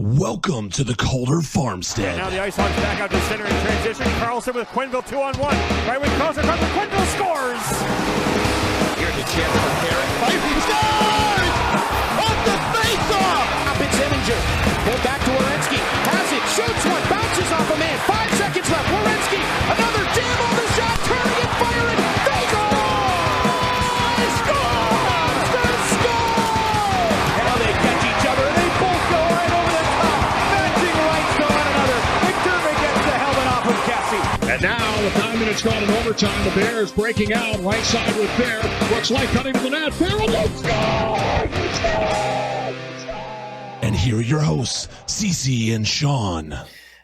Welcome to the Calder Farmstead. Now the Ice Hawks back out to center in transition. Carlson with Quenneville 2-on-1. Right when Carlson comes, Quenneville scores! Here's a chance for Garrett. Fighting scores! Off the face-off! Up it's Eminger. Pulled back to Werenski. Has it. Shoots one. Bounces off a man. 5 seconds left. Werenski. Another jam on the shot. Turning and firing. They go! Scores! They score! Now they catch each other. They both go right over the top. Matching rights to one another. McDermott gets the helmet off of Cassie. And now with 9 minutes gone in overtime, the Bears breaking out right side with Bear. Looks like cutting to the net. Bear will score! And here are your hosts, Cece and Sean.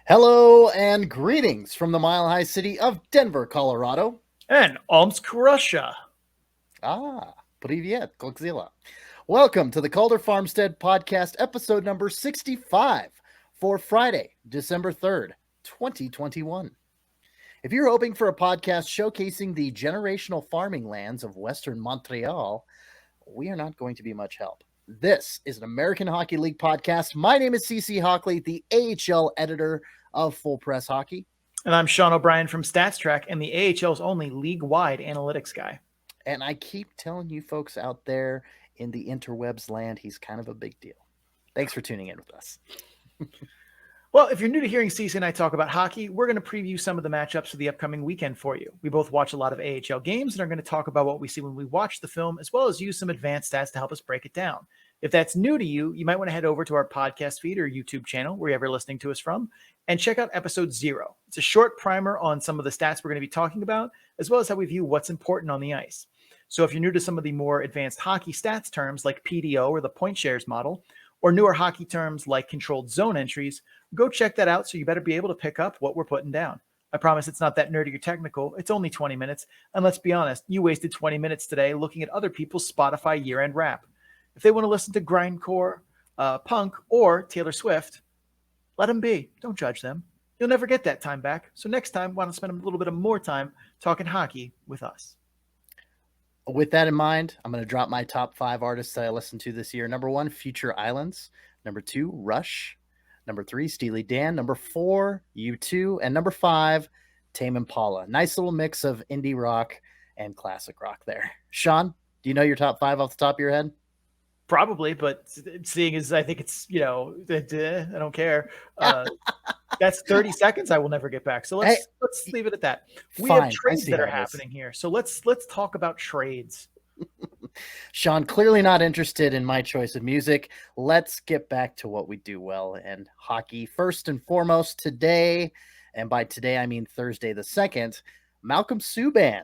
Hello and greetings from the Mile High city of Denver, Colorado. And Omsk, Russia. Привет, Godzilla. Welcome to the Calder Farmstead Podcast, episode number 65 for Friday, December 3rd, 2021. If you're hoping for a podcast showcasing the generational farming lands of Western Montreal, we are not going to be much help. This is an American Hockey League podcast. My name is CC Hockley, the AHL editor of Full Press Hockey. And I'm Sean O'Brien from StatsTrack and the AHL's only league-wide analytics guy. And I keep telling you folks out there in the interwebs land, he's kind of a big deal. Thanks for tuning in with us. Well, if you're new to hearing CC and I talk about hockey, we're going to preview some of the matchups for the upcoming weekend for you. We both watch a lot of AHL games and are going to talk about what we see when we watch the film, as well as use some advanced stats to help us break it down. If that's new to you, you might want to head over to our podcast feed or YouTube channel, wherever you're listening to us from, and check out episode 0. It's a short primer on some of the stats we're going to be talking about, as well as how we view what's important on the ice. So if you're new to some of the more advanced hockey stats terms like PDO or the point shares model, or newer hockey terms like controlled zone entries, go check that out so you better be able to pick up what we're putting down. I promise it's not that nerdy or technical. It's only 20 minutes. And let's be honest, you wasted 20 minutes today looking at other people's Spotify year-end rap. If they want to listen to grindcore, punk, or Taylor Swift, let them be. Don't judge them. You'll never get that time back. So next time, why don't spend a little bit of more time talking hockey with us? With that in mind, I'm going to drop my top 5 artists that I listened to this year. Number 1, Future Islands. Number 2, Rush. Number 3, Steely Dan. Number 4, U2. And number 5, Tame Impala. Nice little mix of indie rock and classic rock there. Sean, do you know your top 5 off the top of your head? Probably, but seeing as I think it's, I don't care. That's 30 seconds I will never get back. So let's leave it at that. We have trades that are happening here. So let's talk about trades. Sean, clearly not interested in my choice of music. Let's get back to what we do well and hockey. First and foremost today, and by today I mean Thursday the 2nd, Malcolm Subban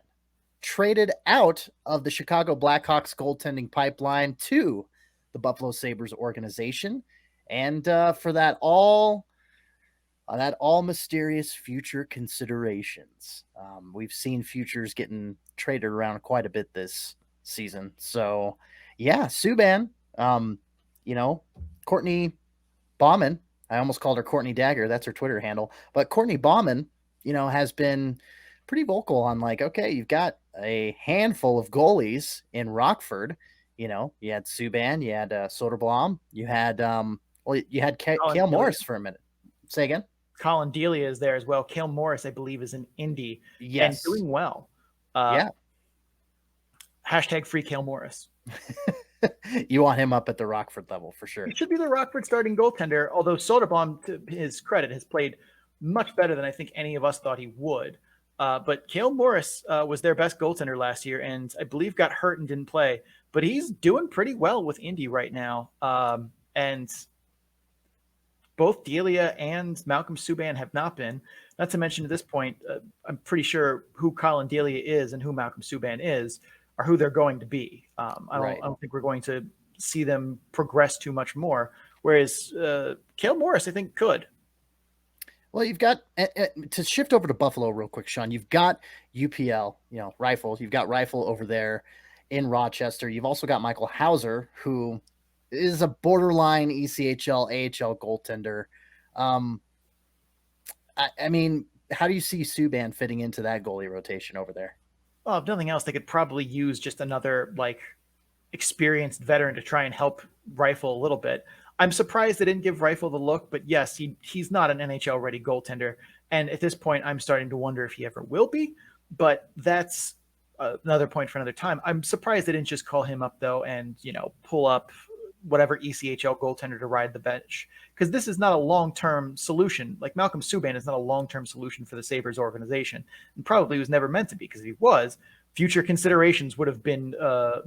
traded out of the Chicago Blackhawks goaltending pipeline to the Buffalo Sabres organization. And for that all mysterious future considerations. We've seen futures getting traded around quite a bit this season. So yeah, Subban, Courtney Bauman, I almost called her Courtney Dagger. That's her Twitter handle. But Courtney Bauman, has been pretty vocal on okay, you've got a handful of goalies in Rockford. You had Subban, you had Soderblom, you had Cale Morris for a minute. Say again. Colin Delia is there as well. Cale Morris, I believe, is an indie and doing well. Yeah. Hashtag free Cale Morris. You want him up at the Rockford level for sure. He should be the Rockford starting goaltender, although Soderblom, to his credit, has played much better than I think any of us thought he would. But Cale Morris was their best goaltender last year, and I believe got hurt and didn't play. But he's doing pretty well with Indy right now. And both Delia and Malcolm Subban have not been. Not to mention at this point, I'm pretty sure who Colin Delia is and who Malcolm Subban is are who they're going to be. I don't think we're going to see them progress too much more. Whereas Cale Morris, I think, could. Well, you've got to shift over to Buffalo real quick, Sean. You've got UPL, Rifle. You've got Rifle over there in Rochester. You've also got Michael Hauser, who is a borderline ECHL, AHL goaltender. I mean, how do you see Subban fitting into that goalie rotation over there? Well, if nothing else, they could probably use just another experienced veteran to try and help Rifle a little bit. I'm surprised they didn't give Rifle the look, but yes, he's not an NHL ready goaltender. And at this point, I'm starting to wonder if he ever will be, but that's another point for another time. I'm surprised they didn't just call him up though and, pull up whatever ECHL goaltender to ride the bench, because this is not a long-term solution. Like Malcolm Subban is not a long-term solution for the Sabres organization, and probably was never meant to be, because if he was, future considerations would have been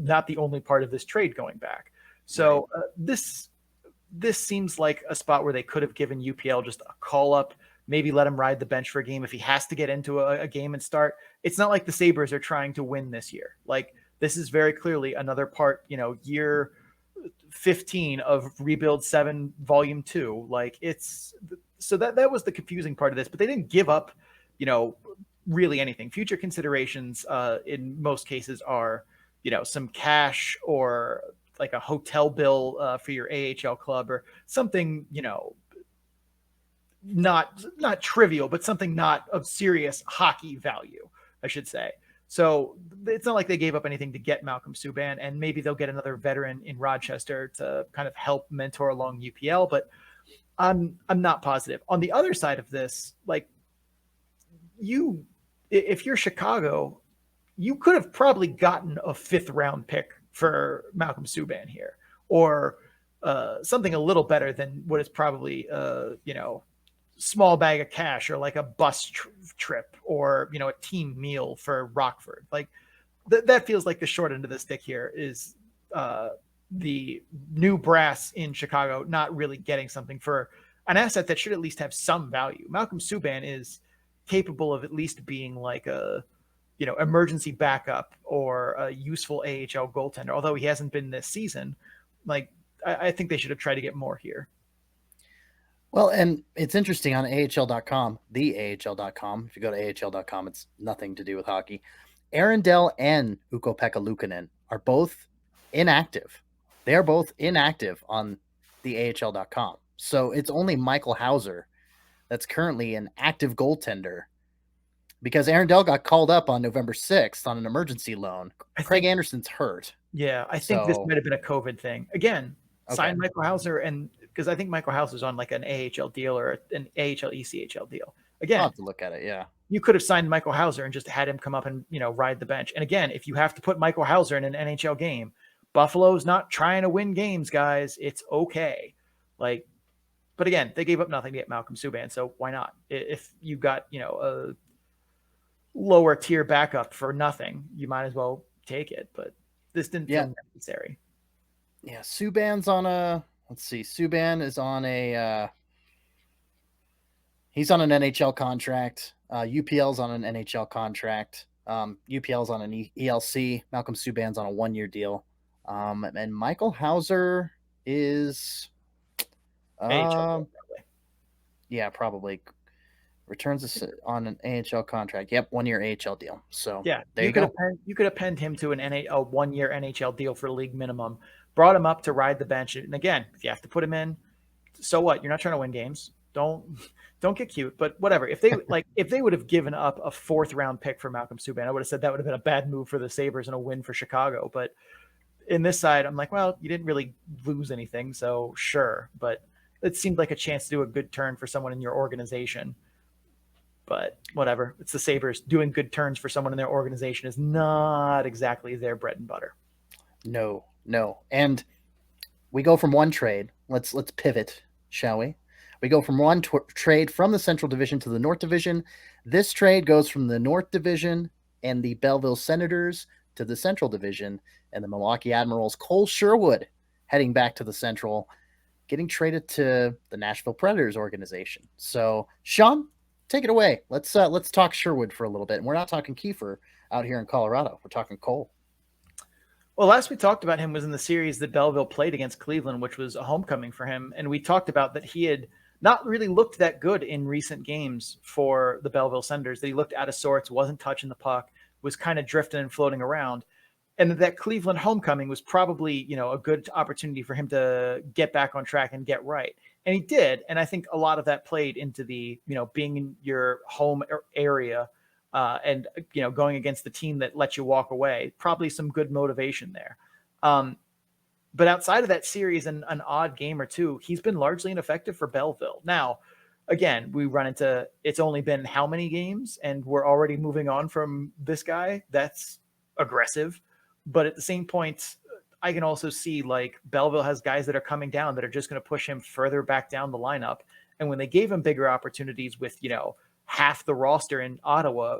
not the only part of this trade going back. So this seems like a spot where they could have given UPL just a call up, maybe let him ride the bench for a game if he has to get into a game and start. It's not like the Sabres are trying to win this year. Like, this is very clearly another part, year 15 of Rebuild 7 Volume 2. Like, it's so that was the confusing part of this, but they didn't give up, really anything. Future considerations in most cases are, some cash or like a hotel bill for your AHL club or something, not trivial, but something not of serious hockey value, I should say. So it's not like they gave up anything to get Malcolm Subban, and maybe they'll get another veteran in Rochester to kind of help mentor along UPL, but I'm not positive. On the other side of this, like, if you're Chicago, you could have probably gotten a 5th round pick for Malcolm Subban here, or something a little better than what is probably small bag of cash, or like a bus trip, or a team meal for Rockford. Like that feels like the short end of the stick here is the new brass in Chicago not really getting something for an asset that should at least have some value. Malcolm Subban is capable of at least being like a emergency backup or a useful AHL goaltender, although he hasn't been this season. Like, I think they should have tried to get more here. Well, and it's interesting on AHL.com, the AHL.com. If you go to AHL.com, it's nothing to do with hockey. Arundel and Ukko-Pekka Luukkonen are both inactive. They are both inactive on the AHL.com. So it's only Michael Hauser that's currently an active goaltender, because Arundel got called up on November 6th on an emergency loan. Craig Anderson's hurt. Yeah, I think this might have been a COVID thing. Again, sign Michael Hauser, and because I think Michael Hauser's on like an AHL deal or an AHL ECHL deal. Again, I'll have to look at it, yeah. You could have signed Michael Hauser and just had him come up and, ride the bench. And again, if you have to put Michael Hauser in an NHL game, Buffalo's not trying to win games, guys. It's okay. Like, but again, they gave up nothing to get Malcolm Subban, so why not? If you got, a lower tier backup for nothing, you might as well take it. But this didn't feel necessary. Yeah, Subban's on a, let's see, Subban is on a, he's on an NHL contract. UPL's on an NHL contract. UPL's on an ELC. Malcolm Subban's on a 1-year deal. And Michael Hauser is, AHL, probably returns on an AHL contract. Yep, 1-year AHL deal. So yeah, there you go. You could have penned him to a 1-year NHL deal for league minimum. Brought him up to ride the bench, and again, if you have to put him in, so what? You're not trying to win games. Don't get cute. But whatever. If they would have given up a 4th round pick for Malcolm Subban, I would have said that would have been a bad move for the Sabres and a win for Chicago. But in this side, I'm like, well, you didn't really lose anything, so sure. But it seemed like a chance to do a good turn for someone in your organization. But whatever. It's the Sabres. Doing good turns for someone in their organization is not exactly their bread and butter. No. And we go from one trade. Let's pivot, shall we? We go from one trade from the Central Division to the North Division. This trade goes from the North Division and the Belleville Senators to the Central Division, and the Milwaukee Admirals' Cole Sherwood heading back to the Central, getting traded to the Nashville Predators organization. So, Sean, take it away. Let's talk Sherwood for a little bit. And we're not talking Kiefer out here in Colorado. We're talking Cole. Well, last we talked about him was in the series that Belleville played against Cleveland, which was a homecoming for him. And we talked about that he had not really looked that good in recent games for the Belleville Senators, that he looked out of sorts, wasn't touching the puck, was kind of drifting and floating around. And that Cleveland homecoming was probably, a good opportunity for him to get back on track and get right. And he did. And I think a lot of that played into the, being in your home area and, going against the team that lets you walk away. Probably some good motivation there. But outside of that series and an odd game or two, he's been largely ineffective for Belleville. Now, again, we run into it's only been how many games, and we're already moving on from this guy. That's aggressive. But at the same point, I can also see like Belleville has guys that are coming down that are just going to push him further back down the lineup. And when they gave him bigger opportunities with, half the roster in Ottawa,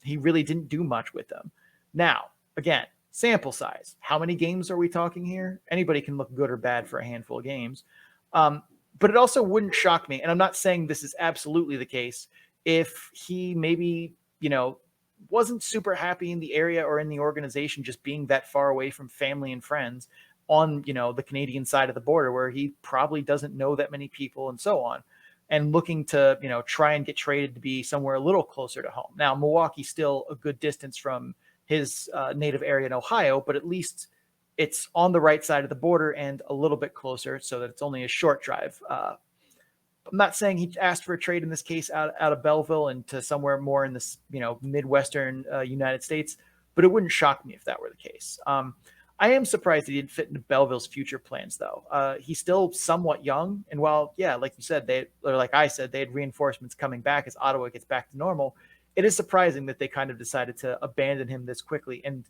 he really didn't do much with them. Now, again, sample size. How many games are we talking here? Anybody can look good or bad for a handful of games. But it also wouldn't shock me, and I'm not saying this is absolutely the case, if he maybe, wasn't super happy in the area or in the organization just being that far away from family and friends on, the Canadian side of the border where he probably doesn't know that many people and so on, and looking to, try and get traded to be somewhere a little closer to home. Now, Milwaukee's still a good distance from his native area in Ohio, but at least it's on the right side of the border and a little bit closer so that it's only a short drive. I'm not saying he asked for a trade in this case out of Belleville and to somewhere more in this, Midwestern United States, but it wouldn't shock me if that were the case. I am surprised he didn't fit into Belleville's future plans, though. He's still somewhat young. And while, like you said, they had reinforcements coming back as Ottawa gets back to normal. It is surprising that they kind of decided to abandon him this quickly and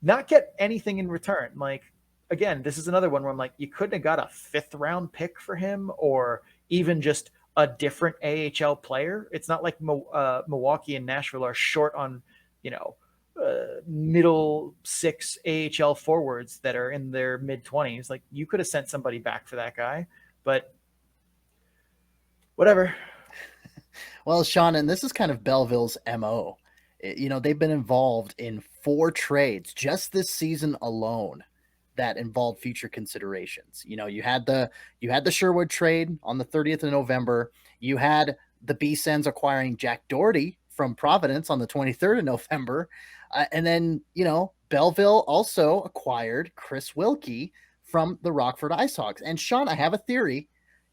not get anything in return. Like, again, this is another one where I'm like, you couldn't have got a 5th round pick for him or even just a different AHL player. It's not like Milwaukee and Nashville are short on, middle 6 AHL forwards that are in their mid-20s. Like, you could have sent somebody back for that guy, but whatever. Well, Sean, and this is kind of Belleville's MO. They've been involved in 4 trades just this season alone that involved future considerations. You had the Sherwood trade on the 30th of November. You had the B-Sens acquiring Jack Doherty from Providence on the 23rd of November. And then, Belleville also acquired Chris Wilkie from the Rockford IceHogs. And Sean, I have a theory.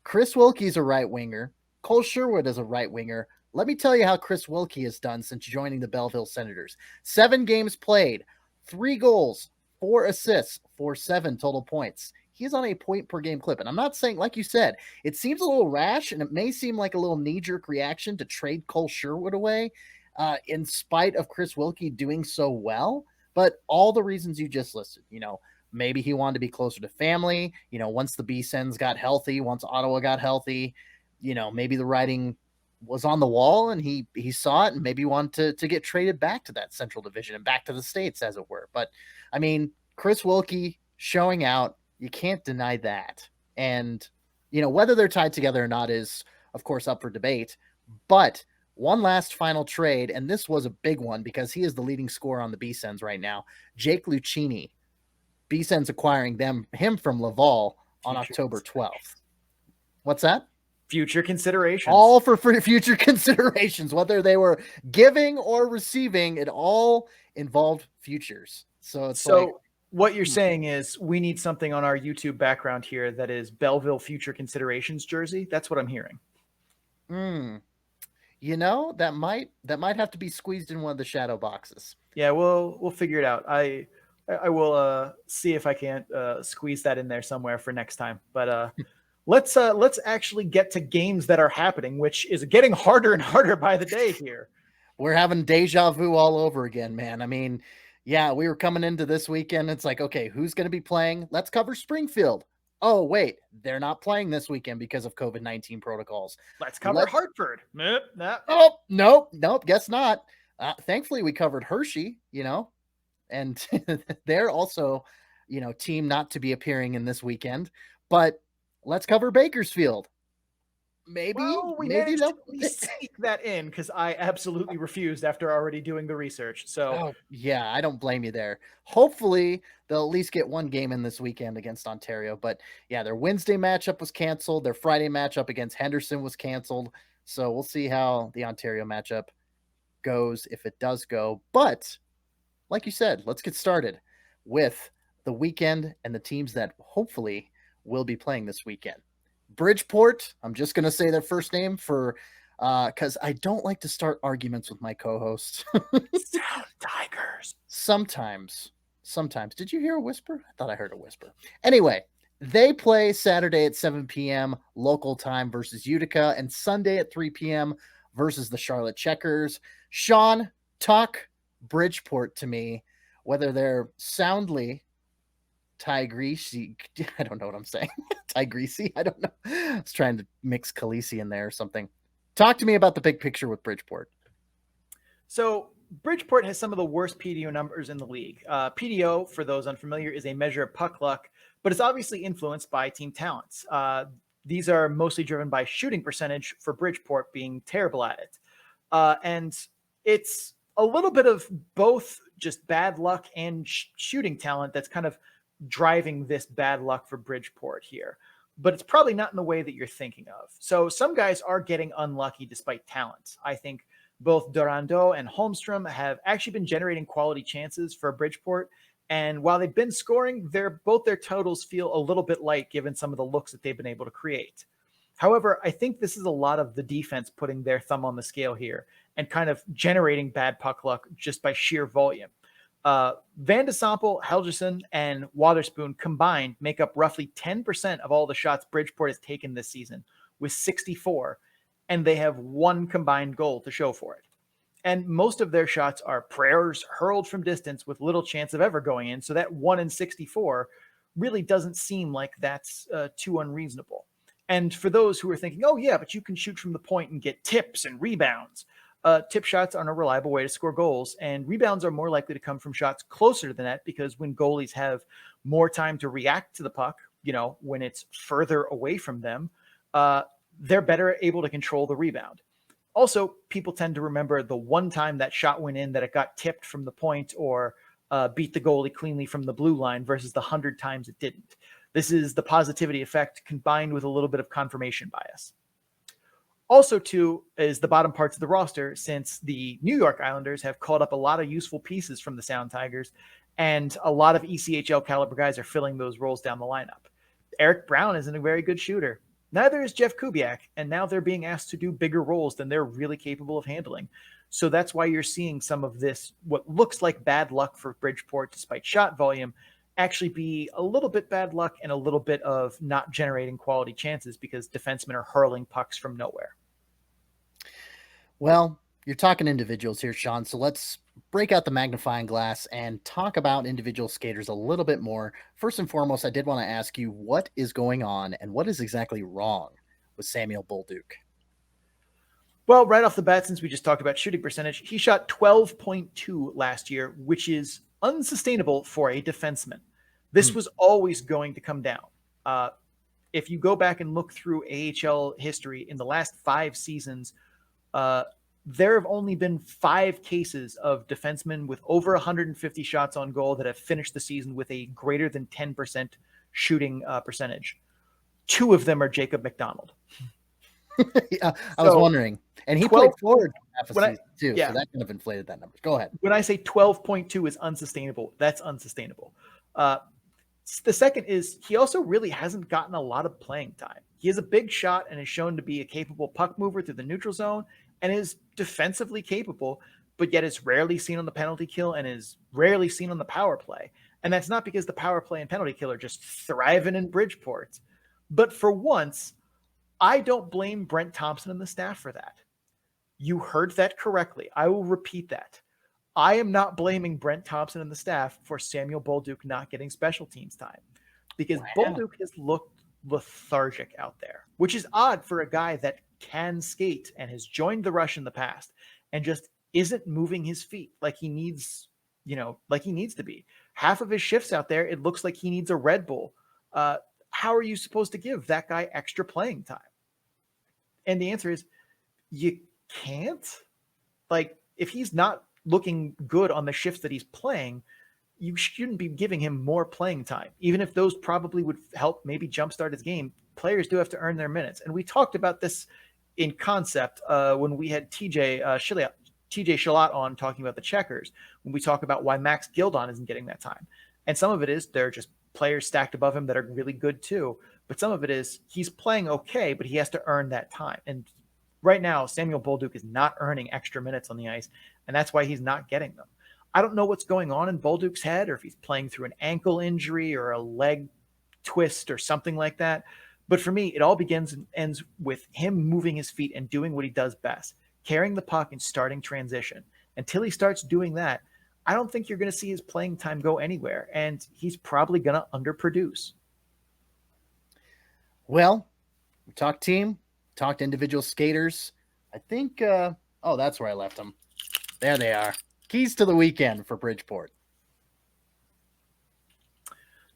Chris Wilkie's a right winger. Cole Sherwood is a right winger. Let me tell you how Chris Wilkie has done since joining the Belleville Senators. 7 games played, 3 goals, 4 assists for 7 total points. He's on a point per game clip. And I'm not saying, like you said, it seems a little rash and it may seem like a little knee-jerk reaction to trade Cole Sherwood away in spite of Chris Wilkie doing so well. But all the reasons you just listed, maybe he wanted to be closer to family. Once the B-Sens got healthy, once Ottawa got healthy, maybe the writing was on the wall and he saw it and maybe wanted to get traded back to that Central Division and back to the States, as it were. But I mean, Chris Wilkie showing out, you can't deny that. And, whether they're tied together or not is, of course, up for debate. But one last final trade, and this was a big one because he is the leading scorer on the B-Sens right now. Jake Lucchini, B-Sens acquiring him from Laval on October 12th. What's that? Future considerations. All for future considerations, whether they were giving or receiving, it all involved futures. So what you're saying is we need something on our YouTube background here that is Belleville future considerations jersey. That's what I'm hearing. That might have to be squeezed in one of the shadow boxes. Yeah, we'll figure it out. I will see if I can't squeeze that in there somewhere for next time. But let's actually get to games that are happening, which is getting harder and harder by the day here. We're having deja vu all over again, man. I mean, yeah, we were coming into this weekend. It's like, okay, who's going to be playing? Let's cover Springfield. Oh, wait, they're not playing this weekend because of COVID-19 protocols. Let's cover Hartford. Nope. Oh, nope, guess not. Thankfully, we covered Hershey, and they're also, team not to be appearing in this weekend. But let's cover Bakersfield. Maybe managed to sneak that in because I absolutely refused after already doing the research. So yeah, I don't blame you there. Hopefully they'll at least get one game in this weekend against Ontario. But yeah, their Wednesday matchup was canceled. Their Friday matchup against Henderson was canceled. So we'll see how the Ontario matchup goes if it does go. But like you said, let's get started with the weekend and the teams that hopefully will be playing this weekend. Bridgeport, I'm just going to say their first name for because I don't like to start arguments with my co-host. Sound Tigers. Sometimes sometimes. Did you hear a whisper? I thought I heard a whisper. Anyway, they play Saturday at 7 p.m. local time versus Utica, and Sunday at 3 p.m. versus the Charlotte Checkers. Sean, talk Bridgeport to me, whether they're soundly Tigreasy. I don't know what I'm saying. Tigreasy? I don't know. I was trying to mix Khaleesi in there or something. Talk to me about the big picture with Bridgeport. So Bridgeport has some of the worst PDO numbers in the league. PDO, for those unfamiliar, is a measure of puck luck, but it's obviously influenced by team talents. These are mostly driven by shooting percentage, for Bridgeport being terrible at it. And it's a little bit of both just bad luck and shooting talent that's kind of driving this bad luck for Bridgeport here. But it's probably not in the way that you're thinking of. So some guys are getting unlucky despite talent. I think both Durando and Holmstrom have actually been generating quality chances for Bridgeport. And while they've been scoring, both their totals feel a little bit light given some of the looks that they've been able to create. However, I think this is a lot of the defense putting their thumb on the scale here and kind of generating bad puck luck just by sheer volume. Van de Sample, Helgeson, and Wotherspoon combined make up roughly 10% of all the shots Bridgeport has taken this season, with 64, and they have one combined goal to show for it. And most of their shots are prayers hurled from distance with little chance of ever going in, so that 1 in 64 really doesn't seem like that's too unreasonable. And for those who are thinking, oh yeah, but you can shoot from the point and get tips and rebounds, tip shots aren't a reliable way to score goals, and rebounds are more likely to come from shots closer to the net, because when goalies have more time to react to the puck, when it's further away from them, they're better able to control the rebound. Also, people tend to remember the one time that shot went in that it got tipped from the point or beat the goalie cleanly from the blue line versus the 100 times it didn't. This is the positivity effect combined with a little bit of confirmation bias. Also, too, is the bottom parts of the roster, since the New York Islanders have called up a lot of useful pieces from the Sound Tigers, and a lot of ECHL caliber guys are filling those roles down the lineup. Eric Brown isn't a very good shooter. Neither is Jeff Kubiak, and now they're being asked to do bigger roles than they're really capable of handling. So that's why you're seeing some of this, what looks like bad luck for Bridgeport despite shot volume, actually be a little bit bad luck and a little bit of not generating quality chances because defensemen are hurling pucks from nowhere. Well, you're talking individuals here, Sean, so let's break out the magnifying glass and talk about individual skaters a little bit more. First and foremost, I did want to ask you what is going on and what is exactly wrong with Samuel Bolduc? Well, right off the bat, since we just talked about shooting percentage, he shot 12.2 last year, which is unsustainable for a defenseman. This was always going to come down. If you go back and look through AHL history in the last 5 seasons, there have only been 5 cases of defensemen with over 150 shots on goal that have finished the season with a greater than 10% shooting percentage. 2 of them are Jacob McDonald. Yeah, I was wondering. And he played forward half a season too, yeah. so that kind of inflated that number. Go ahead. When I say 12.2 is unsustainable, that's unsustainable. The second is he also really hasn't gotten a lot of playing time. He has a big shot and is shown to be a capable puck mover through the neutral zone and is defensively capable, but yet is rarely seen on the penalty kill and is rarely seen on the power play. And that's not because the power play and penalty kill are just thriving in Bridgeport. But for once, I don't blame Brent Thompson and the staff for that. You heard that correctly. I will repeat that. I am not blaming Brent Thompson and the staff for Samuel Bolduc not getting special teams time, because Bolduc has looked lethargic out there, which is odd for a guy that can skate and has joined the rush in the past and just isn't moving his feet like he needs, like he needs to be. Half of his shifts out there, it looks like he needs a Red Bull. How are you supposed to give that guy extra playing time? And the answer is you can't. Like, if he's not looking good on the shifts that he's playing, you shouldn't be giving him more playing time. Even if those probably would help maybe jumpstart his game, players do have to earn their minutes. And we talked about this in concept when we had TJ Shalat on talking about the Checkers, when we talk about why Max Gildon isn't getting that time. And some of it is they're just players stacked above him that are really good too. But some of it is he's playing okay, but he has to earn that time. And right now, Samuel Bolduc is not earning extra minutes on the ice, and that's why he's not getting them. I don't know what's going on in Bolduc's head, or if he's playing through an ankle injury or a leg twist or something like that. But for me, it all begins and ends with him moving his feet and doing what he does best, carrying the puck and starting transition. Until he starts doing that, I don't think you're going to see his playing time go anywhere, and he's probably going to underproduce. Well, we talked team, talked individual skaters. I think, that's where I left them. There they are. Keys to the weekend for Bridgeport.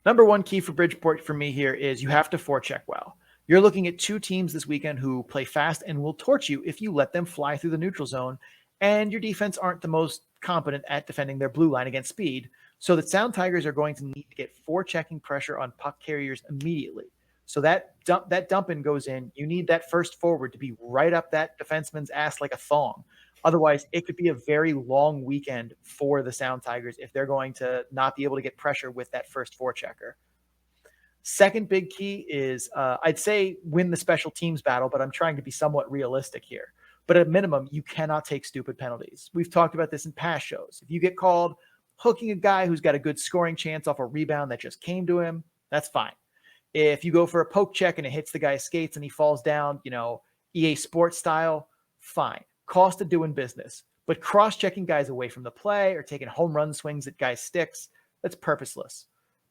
Number one key for Bridgeport for me here is you have to forecheck well. You're looking at two teams this weekend who play fast and will torch you if you let them fly through the neutral zone, and your defense aren't the most competent at defending their blue line against speed. So the Sound Tigers are going to need to get forechecking pressure on puck carriers immediately. So that dump in goes in. You need that first forward to be right up that defenseman's ass like a thong. Otherwise, it could be a very long weekend for the Sound Tigers if they're going to not be able to get pressure with that first forechecker. Second big key is, I'd say win the special teams battle, but I'm trying to be somewhat realistic here. But at minimum, you cannot take stupid penalties. We've talked about this in past shows. If you get called hooking a guy who's got a good scoring chance off a rebound that just came to him, that's fine. If you go for a poke check and it hits the guy's skates and he falls down, EA Sports style, fine. Cost of doing business. But cross-checking guys away from the play or taking home run swings at guys' sticks, that's purposeless.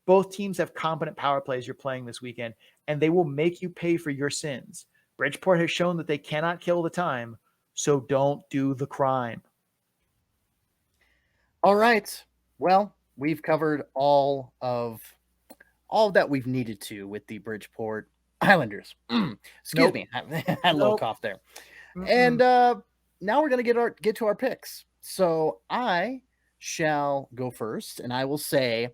Both teams have competent power plays you're playing this weekend, and they will make you pay for your sins. Bridgeport has shown that they cannot kill the time, so don't do the crime. All right. Well, we've covered all that we've needed to with the Bridgeport Islanders. Excuse me. I had a little cough there. And now we're going to get to our picks. So I shall go first, and I will say,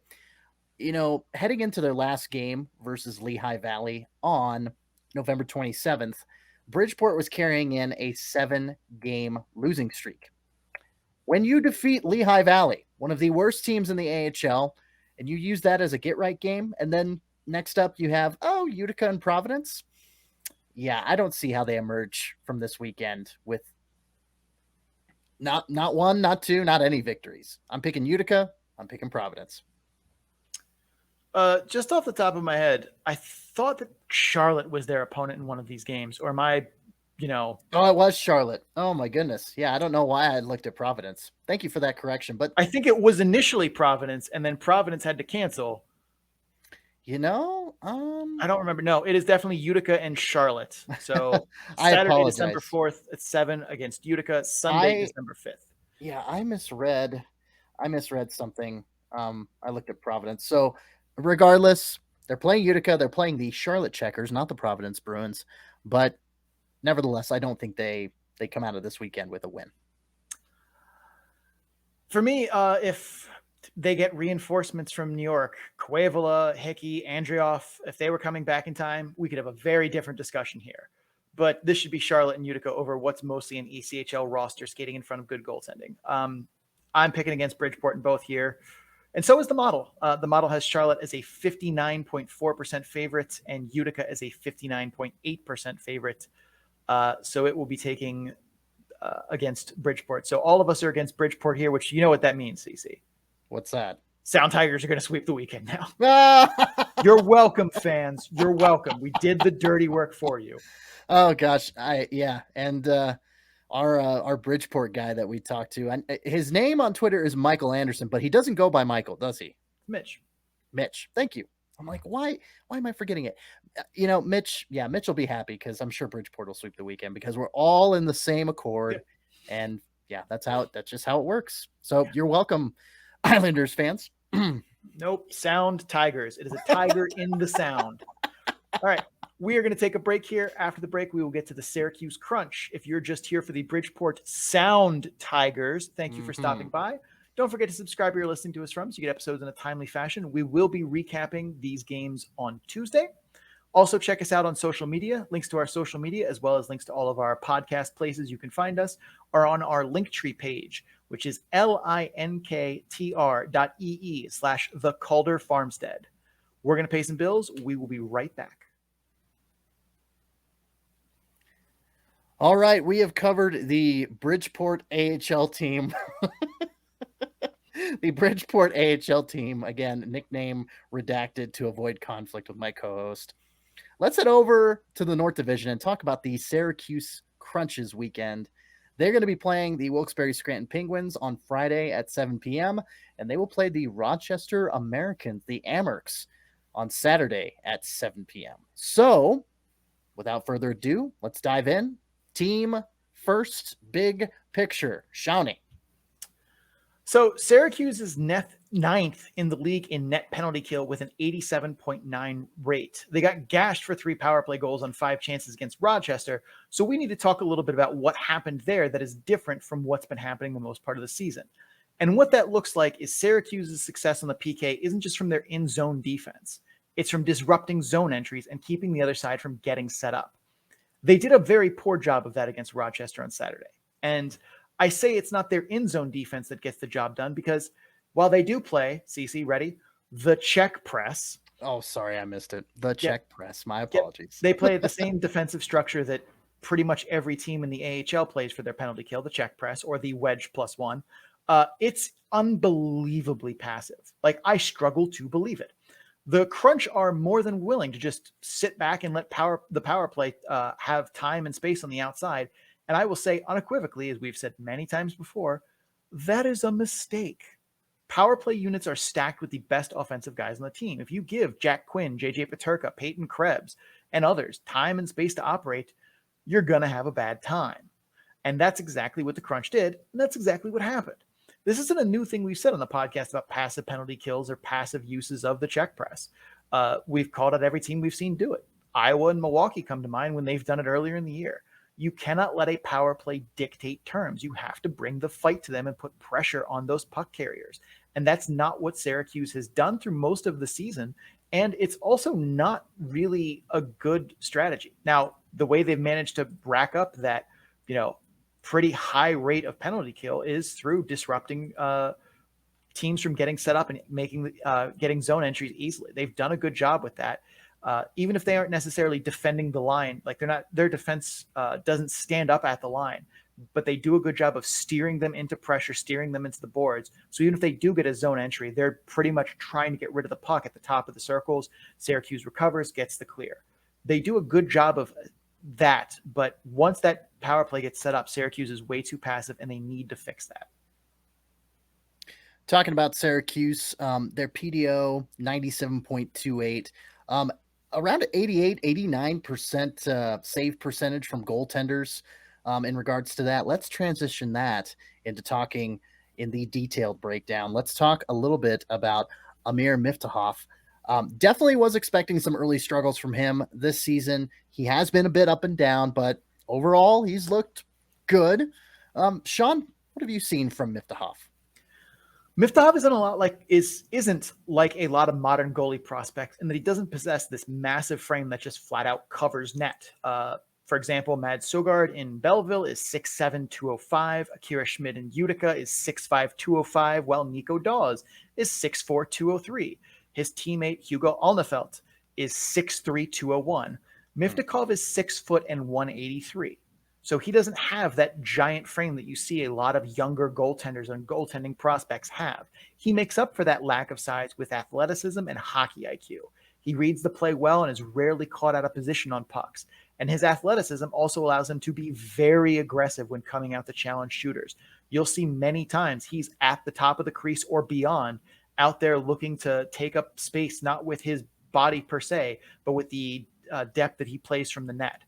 heading into their last game versus Lehigh Valley on November 27th, Bridgeport was carrying in a 7-game losing streak. When you defeat Lehigh Valley, one of the worst teams in the AHL, and you use that as a get-right game, and then next up you have, Utica and Providence. Yeah, I don't see how they emerge from this weekend with not one, not two, not any victories. I'm picking Utica. I'm picking Providence. Just off the top of my head, I thought that Charlotte was their opponent in one of these games, or am I, Oh, it was Charlotte. Oh my goodness. Yeah, I don't know why I looked at Providence. Thank you for that correction. But I think it was initially Providence, and then Providence had to cancel. I don't remember. No, it is definitely Utica and Charlotte. So Saturday, December 4th at 7 against Utica. Sunday, December 5th. Yeah, I misread something. I looked at Providence. So regardless, they're playing Utica. They're playing the Charlotte Checkers, not the Providence Bruins. But nevertheless, I don't think they come out of this weekend with a win. For me, if they get reinforcements from New York, Cuevola, Hickey, Andrioff, if they were coming back in time, we could have a very different discussion here. But this should be Charlotte and Utica over what's mostly an ECHL roster skating in front of good goaltending. I'm picking against Bridgeport in both here. And so is the model. The model has Charlotte as a 59.4% favorite and Utica as a 59.8% favorite. So it will be taking against Bridgeport. So all of us are against Bridgeport here, which you know what that means, CC. What's that? Sound Tigers are going to sweep the weekend now. You're welcome, fans. You're welcome. We did the dirty work for you. Oh gosh, and our Bridgeport guy that we talked to, and his name on Twitter is Michael Anderson, but he doesn't go by Michael, does he? Mitch. Thank you. I'm like, why am I forgetting it? Mitch will be happy because I'm sure Bridgeport will sweep the weekend because we're all in the same accord, and that's just how it works. So you're welcome, Islanders fans. Nope, Sound Tigers. It is a tiger in the sound. All right. We are going to take a break here. After the break, we will get to the Syracuse Crunch. If you're just here for the Bridgeport Sound Tigers, thank you for stopping by. Don't forget to subscribe where you're listening to us from so you get episodes in a timely fashion. We will be recapping these games on Tuesday. Also, check us out on social media. Links to our social media, as well as links to all of our podcast places you can find us, are on our Linktree page, which is linktr.ee/The Calder Farmstead. We're going to pay some bills. We will be right back. All right, we have covered the Bridgeport AHL team. The Bridgeport AHL team, again, nickname redacted to avoid conflict with my co-host. Let's head over to the North Division and talk about the Syracuse Crunches weekend. They're going to be playing the Wilkes-Barre Scranton Penguins on Friday at 7 p.m., and they will play the Rochester Americans, the Amerks, on Saturday at 7 p.m. So, without further ado, let's dive in. Team first, big picture. Shawnee. So Syracuse is ninth in the league in net penalty kill with an 87.9 rate. They got gashed for 3 power play goals on 5 chances against Rochester. So we need to talk a little bit about what happened there that is different from what's been happening the most part of the season. And what that looks like is Syracuse's success on the PK isn't just from their in-zone defense. It's from disrupting zone entries and keeping the other side from getting set up. They did a very poor job of that against Rochester on Saturday. And I say it's not their in-zone defense that gets the job done because while they do play, CC, ready? The check press. Oh, sorry, I missed it. The check press. My apologies. They play the same defensive structure that pretty much every team in the AHL plays for their penalty kill, the check press or the wedge +1. It's unbelievably passive. Like, I struggle to believe it. The Crunch are more than willing to just sit back and let the power play have time and space on the outside. And I will say unequivocally, as we've said many times before, that is a mistake. Power play units are stacked with the best offensive guys on the team. If you give Jack Quinn, JJ Peterka, Peyton Krebs, and others time and space to operate, you're going to have a bad time. And that's exactly what the Crunch did. And that's exactly what happened. This isn't a new thing we've said on the podcast about passive penalty kills or passive uses of the check press. We've called out every team we've seen do it. Iowa and Milwaukee come to mind when they've done it earlier in the year. You cannot let a power play dictate terms. You have to bring the fight to them and put pressure on those puck carriers. And that's not what Syracuse has done through most of the season. And it's also not really a good strategy. Now, the way they've managed to rack up that, pretty high rate of penalty kill is through disrupting teams from getting set up and getting zone entries easily. They've done a good job with that. Even if they aren't necessarily defending the line, like their defense doesn't stand up at the line, but they do a good job of steering them into pressure, steering them into the boards. So even if they do get a zone entry, they're pretty much trying to get rid of the puck at the top of the circles. Syracuse recovers, gets the clear. They do a good job of that, but once that power play gets set up, Syracuse is way too passive and they need to fix that. Talking about Syracuse, their PDO 97.28, around 89% save percentage from goaltenders. In regards to that, let's transition that into talking in the detailed breakdown. Let's talk a little bit about Amir Miftahoff. Definitely was expecting some early struggles from him this season. He has been a bit up and down, but overall he's looked good. Sean, what have you seen from Miftahoff? Miftahoff isn't like a lot of modern goalie prospects in that he doesn't possess this massive frame that just flat out covers net. For example, Mad Sogard in Belleville is 6'7", 205. Akira Schmidt in Utica is 6'5", 205, while Nico Dawes is 6'4", 203. His teammate Hugo Alnefelt is 6'3", 201. Miftahoff is 6 foot and 183. So he doesn't have that giant frame that you see a lot of younger goaltenders and goaltending prospects have. He makes up for that lack of size with athleticism and hockey IQ. He reads the play well and is rarely caught out of position on pucks. And his athleticism also allows him to be very aggressive when coming out to challenge shooters. You'll see many times he's at the top of the crease or beyond, out there looking to take up space, not with his body per se, but with the depth that he plays from the net.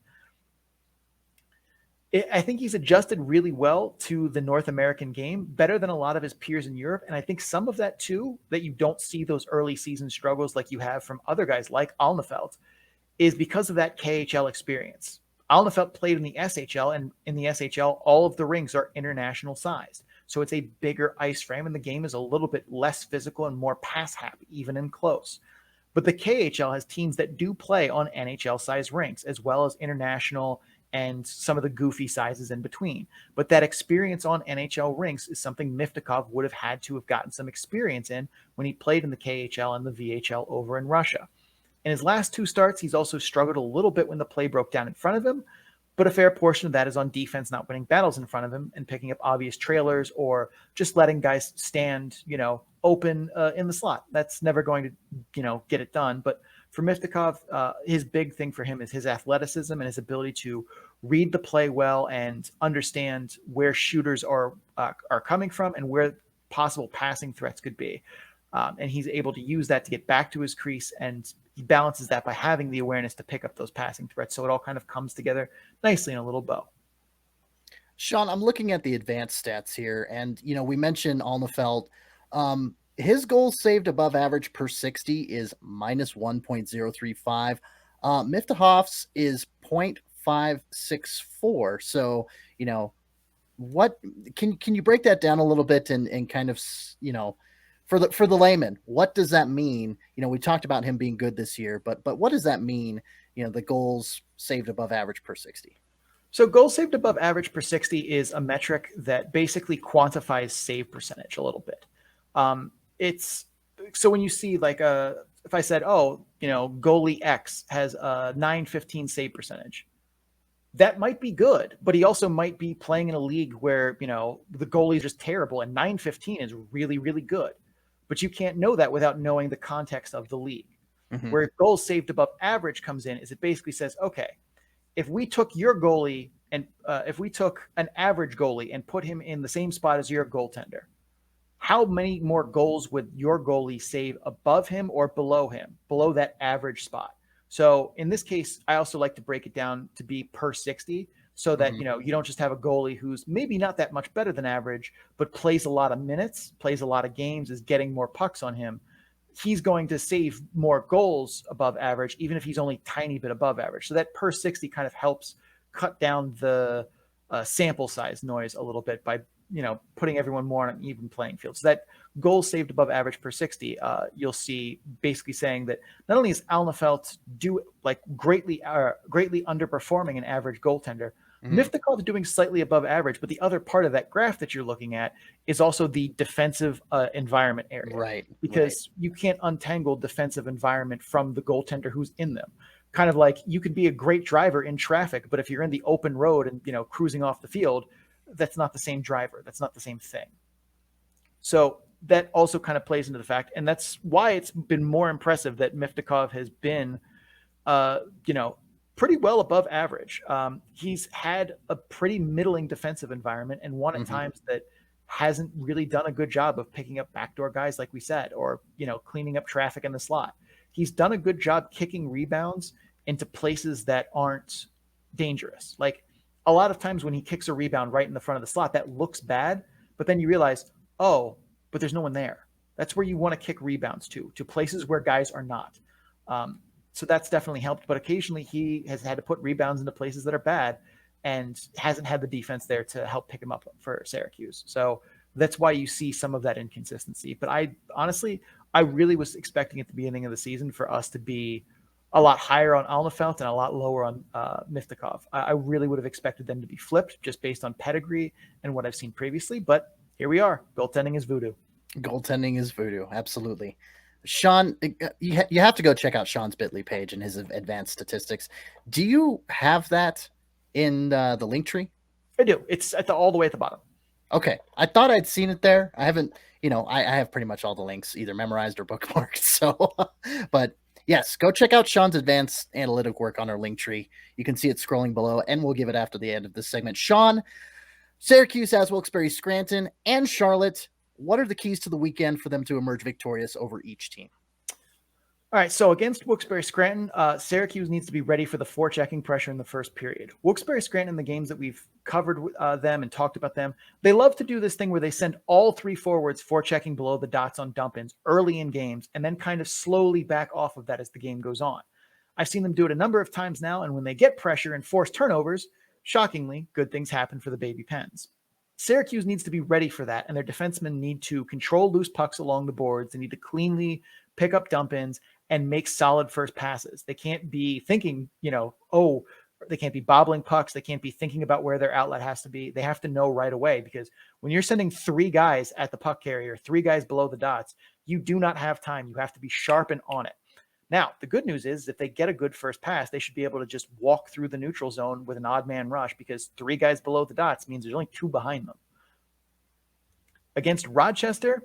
I think he's adjusted really well to the North American game, better than a lot of his peers in Europe. And I think some of that too, that you don't see those early season struggles like you have from other guys like Alnefelt, is because of that KHL experience. Alnefelt played in the SHL, and in the SHL, all of the rinks are international sized. So it's a bigger ice frame, and the game is a little bit less physical and more pass happy, even in close. But the KHL has teams that do play on NHL size rinks, as well as international and some of the goofy sizes in between. But that experience on NHL rinks is something Miftahoff would have had to have gotten some experience in when he played in the KHL and the VHL over in Russia. In his last 2 starts, he's also struggled a little bit when the play broke down in front of him, but a fair portion of that is on defense not winning battles in front of him and picking up obvious trailers or just letting guys stand, open in the slot. That's never going to, get it done. But for Miftahoff, his big thing for him is his athleticism and his ability to read the play well and understand where shooters are coming from and where possible passing threats could be. And he's able to use that to get back to his crease, and he balances that by having the awareness to pick up those passing threats. So it all kind of comes together nicely in a little bow. Sean, I'm looking at the advanced stats here, and we mentioned Alnefeld. His goals saved above average per 60 is minus 1.035. Miftahoff's is 0.564. So, what can you break that down a little bit and kind of, for the layman, what does that mean? We talked about him being good this year, but what does that mean? The goals saved above average per 60. So goals saved above average per 60 is a metric that basically quantifies save percentage a little bit. It's so when you see if I said, goalie X has a 915 save percentage, that might be good, but he also might be playing in a league where, the goalie is just terrible and 915 is really, really good. But you can't know that without knowing the context of the league. Mm-hmm. Where goals saved above average comes in is it basically says, okay, if we took your goalie and if we took an average goalie and put him in the same spot as your goaltender, how many more goals would your goalie save above him or below him, below that average spot? So in this case, I also like to break it down to be per 60 so that, you don't just have a goalie who's maybe not that much better than average, but plays a lot of minutes, plays a lot of games, is getting more pucks on him. He's going to save more goals above average, even if he's only tiny bit above average. So that per 60 kind of helps cut down the sample size noise a little bit by, putting everyone more on an even playing field. So that goals saved above average per 60, you'll see basically saying that not only is Alnefeld greatly underperforming an average goaltender, Miftahoff is doing slightly above average, but the other part of that graph that you're looking at is also the defensive environment area. Right. Because you can't untangle defensive environment from the goaltender who's in them. Kind of like you could be a great driver in traffic, but if you're in the open road and, cruising off the field, that's not the same driver. That's not the same thing. So that also kind of plays into the fact, and that's why it's been more impressive that Miftahoff has been, pretty well above average. He's had a pretty middling defensive environment and one at times that hasn't really done a good job of picking up backdoor guys, like we said, or, cleaning up traffic in the slot. He's done a good job kicking rebounds into places that aren't dangerous. Like a lot of times when he kicks a rebound right in the front of the slot, that looks bad, but then you realize, but there's no one there. That's where you want to kick rebounds to places where guys are not. So that's definitely helped, but occasionally he has had to put rebounds into places that are bad and hasn't had the defense there to help pick him up for Syracuse. So that's why you see some of that inconsistency. But I really was expecting at the beginning of the season for us to be a lot higher on Alnefeld and a lot lower on Miftahoff. I really would have expected them to be flipped just based on pedigree and what I've seen previously. But here we are. Goaltending is voodoo. Goaltending is voodoo. Absolutely. Sean, you have to go check out Sean's Bitly page and his advanced statistics. Do you have that in the link tree? I do. It's all the way at the bottom. Okay. I thought I'd seen it there. I haven't, I have pretty much all the links either memorized or bookmarked. So, but yes, go check out Sean's advanced analytic work on our link tree. You can see it scrolling below, and we'll give it after the end of this segment. Sean, Syracuse has Wilkes-Barre, Scranton, and Charlotte. What are the keys to the weekend for them to emerge victorious over each team? All right, so against Wilkes-Barre Scranton, Syracuse needs to be ready for the forechecking pressure in the first period. Wilkes-Barre Scranton, in the games that we've covered them and talked about them, they love to do this thing where they send all three forwards forechecking below the dots on dump-ins early in games and then kind of slowly back off of that as the game goes on. I've seen them do it a number of times now, and when they get pressure and force turnovers, shockingly, good things happen for the Baby Pens. Syracuse needs to be ready for that, and their defensemen need to control loose pucks along the boards. They need to cleanly pick up dump-ins and make solid first passes. They can't be thinking, they can't be bobbling pucks. They can't be thinking about where their outlet has to be. They have to know right away, because when you're sending three guys at the puck carrier, three guys below the dots, you do not have time. You have to be sharp and on it. Now, the good news is if they get a good first pass, they should be able to just walk through the neutral zone with an odd man rush, because 3 guys below the dots means there's only 2 behind them. Against Rochester,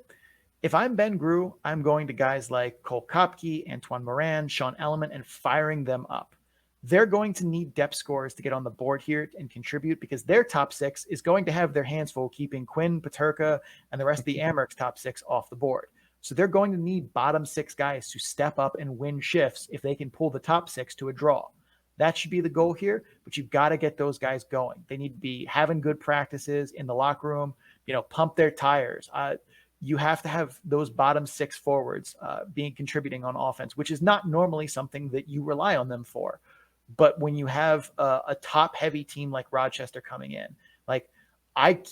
if I'm Ben Grew, I'm going to guys like Cole Kopke, Antoine Moran, Sean Elliman, and firing them up. They're going to need depth scorers to get on the board here and contribute, because their top 6 is going to have their hands full keeping Quinn, Peterka, and the rest of the Amerks top 6 off the board. So they're going to need bottom 6 guys to step up and win shifts if they can pull the top 6 to a draw. That should be the goal here, but you've got to get those guys going. They need to be having good practices in the locker room, pump their tires. You have to have those bottom 6 forwards contributing on offense, which is not normally something that you rely on them for. But when you have a top-heavy team like Rochester coming in,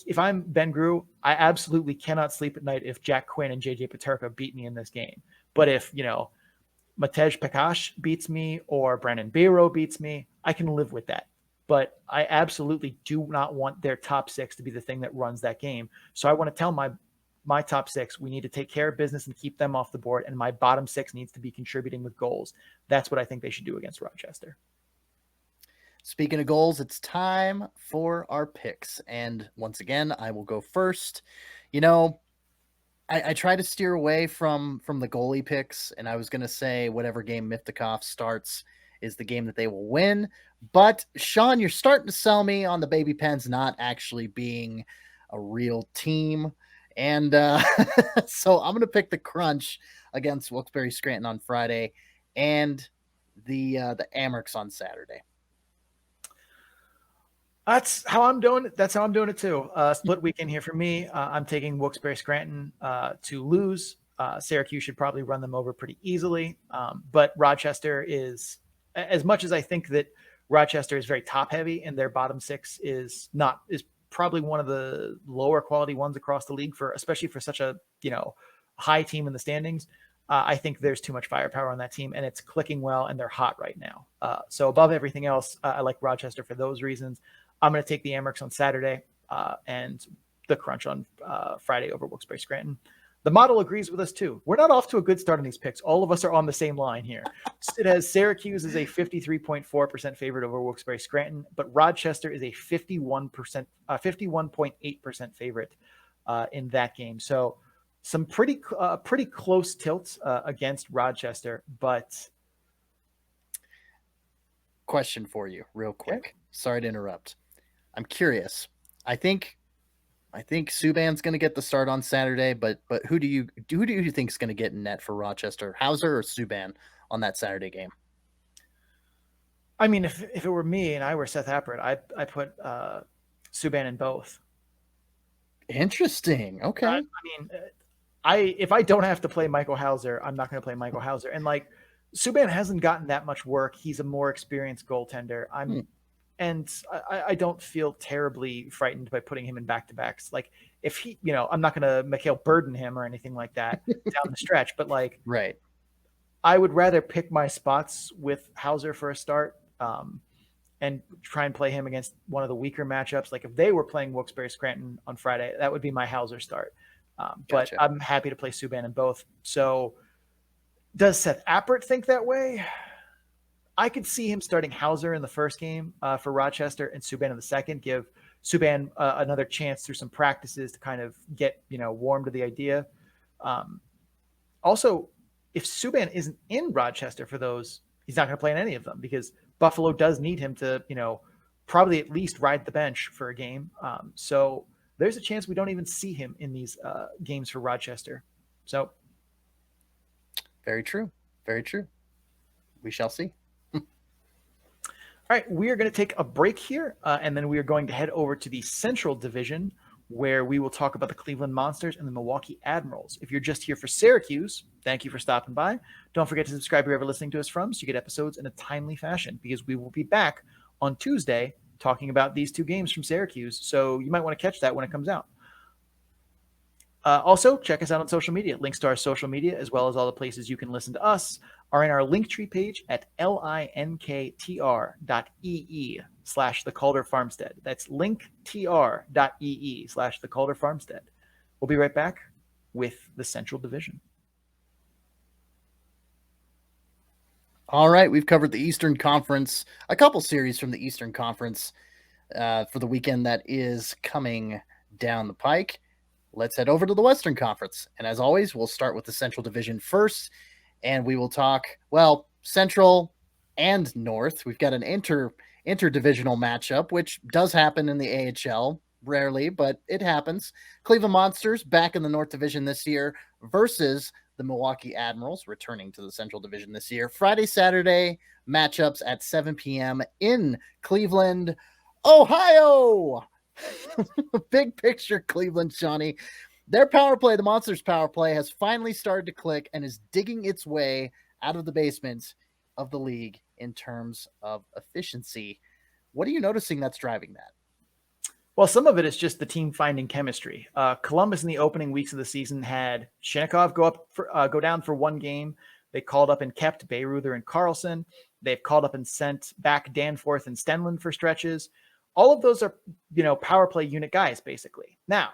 if I'm Ben Grew, I absolutely cannot sleep at night if Jack Quinn and JJ Peterka beat me in this game. But if, Matej Pekash beats me or Brandon Biro beats me, I can live with that. But I absolutely do not want their top 6 to be the thing that runs that game. So I want to tell my top 6, we need to take care of business and keep them off the board, and my bottom 6 needs to be contributing with goals. That's what I think they should do against Rochester. Speaking of goals, it's time for our picks. And once again, I will go first. I try to steer away from the goalie picks, and I was going to say whatever game Miftahoff starts is the game that they will win. But, Sean, you're starting to sell me on the Baby Pens not actually being a real team. And so I'm going to pick the Crunch against Wilkes-Barre Scranton on Friday and the Amerks on Saturday. That's how I'm doing it. That's how I'm doing it too. Split weekend here for me. I'm taking Wilkes-Barre Scranton to lose. Syracuse should probably run them over pretty easily. But Rochester is, as much as I think that Rochester is very top heavy and their bottom 6 is probably one of the lower quality ones across the league, especially for such a high team in the standings. I think there's too much firepower on that team, and it's clicking well, and they're hot right now. So above everything else, I like Rochester for those reasons. I'm going to take the Amerks on Saturday and the Crunch on Friday over Wilkes-Barre Scranton. The model agrees with us too. We're not off to a good start on these picks. All of us are on the same line here. It has Syracuse is a 53.4% favorite over Wilkes-Barre Scranton, but Rochester is a 51.8% favorite in that game. So some pretty close tilts against Rochester, but. Question for you real quick. Okay. Sorry to interrupt. I'm curious. I think Subban's going to get the start on Saturday, but who do you think is going to get in net for Rochester? Hauser or Subban on that Saturday game? I mean, if it were me and I were Seth Appert, I put Subban in both. Interesting. Okay. If I don't have to play Michael Hauser, I'm not going to play Michael Hauser. And Subban hasn't gotten that much work. He's a more experienced goaltender. And I don't feel terribly frightened by putting him in back-to-backs. If he, I'm not going to Mikhail Burden him or anything like that down the stretch, but right. I would rather pick my spots with Hauser for a start and try and play him against one of the weaker matchups. If they were playing Wilkes-Barre Scranton on Friday, that would be my Hauser start. But I'm happy to play Subban in both. So does Seth Appert think that way? I could see him starting Hauser in the first game for Rochester and Subban in the second, give Subban another chance through some practices to kind of get, warm to the idea. Also, if Subban isn't in Rochester for those, he's not going to play in any of them because Buffalo does need him to, probably at least ride the bench for a game. So there's a chance we don't even see him in these games for Rochester. So. Very true. Very true. We shall see. All right, we are going to take a break here, and then we are going to head over to the Central Division, where we will talk about the Cleveland Monsters and the Milwaukee Admirals. If you're just here for Syracuse, thank you for stopping by. Don't forget to subscribe wherever you're listening to us from so you get episodes in a timely fashion, because we will be back on Tuesday talking about these 2 games from Syracuse, so you might want to catch that when it comes out. Also, check us out on social media. Links to our social media, as well as all the places you can listen to us, are in our Linktree page at linktr.ee/the Calder Farmstead. That's linktr.ee/the Calder Farmstead. We'll be right back with the Central Division. All right, we've covered the Eastern Conference, a couple series from the Eastern Conference for the weekend that is coming down the pike. Let's head over to the Western Conference. And as always, we'll start with the Central Division first, and we will talk, Central and North. We've got an interdivisional matchup, which does happen in the AHL, rarely, but it happens. Cleveland Monsters back in the North Division this year versus the Milwaukee Admirals, returning to the Central Division this year. Friday, Saturday matchups at 7 p.m. in Cleveland, Ohio. Big picture Cleveland, Johnny. Their power play, the Monsters' power play, has finally started to click and is digging its way out of the basement of the league in terms of efficiency. What are you noticing that's driving that? Well, some of it is just the team finding chemistry. Columbus in the opening weeks of the season had Shinnikov go down for one game. They called up and kept Bayreuther and Carlson. They've called up and sent back Danforth and Stenlund for stretches. All of those are, power play unit guys, basically. Now,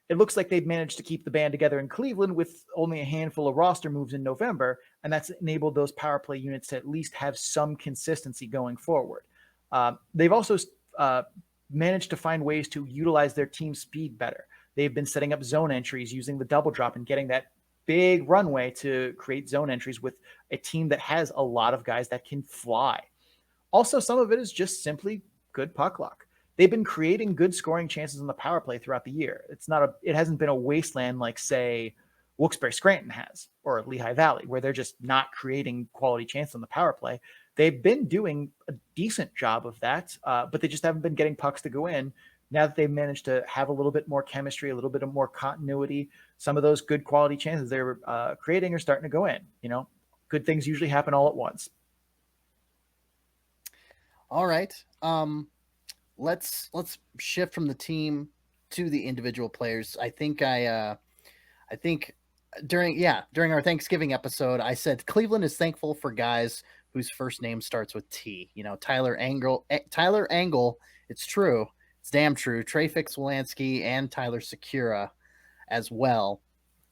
it looks like they've managed to keep the band together in Cleveland with only a handful of roster moves in November, and that's enabled those power play units to at least have some consistency going forward. They've also managed to find ways to utilize their team speed better. They've been setting up zone entries using the double drop and getting that big runway to create zone entries with a team that has a lot of guys that can fly. Also, some of it is just simply good puck luck. They've been creating good scoring chances on the power play throughout the year. It hasn't been a wasteland like, say, Wilkes-Barre Scranton has, or Lehigh Valley, where they're just not creating quality chances on the power play. They've been doing a decent job of that, but they just haven't been getting pucks to go in. Now that they've managed to have a little bit more chemistry, a little bit of more continuity, some of those good quality chances they're creating are starting to go in. Good things usually happen all at once. All right. Let's shift from the team to the individual players. I think during our Thanksgiving episode, I said Cleveland is thankful for guys whose first name starts with T. Tyler Angle. It's true. It's damn true. Trey Fix-Wolansky and Tyler Secura as well.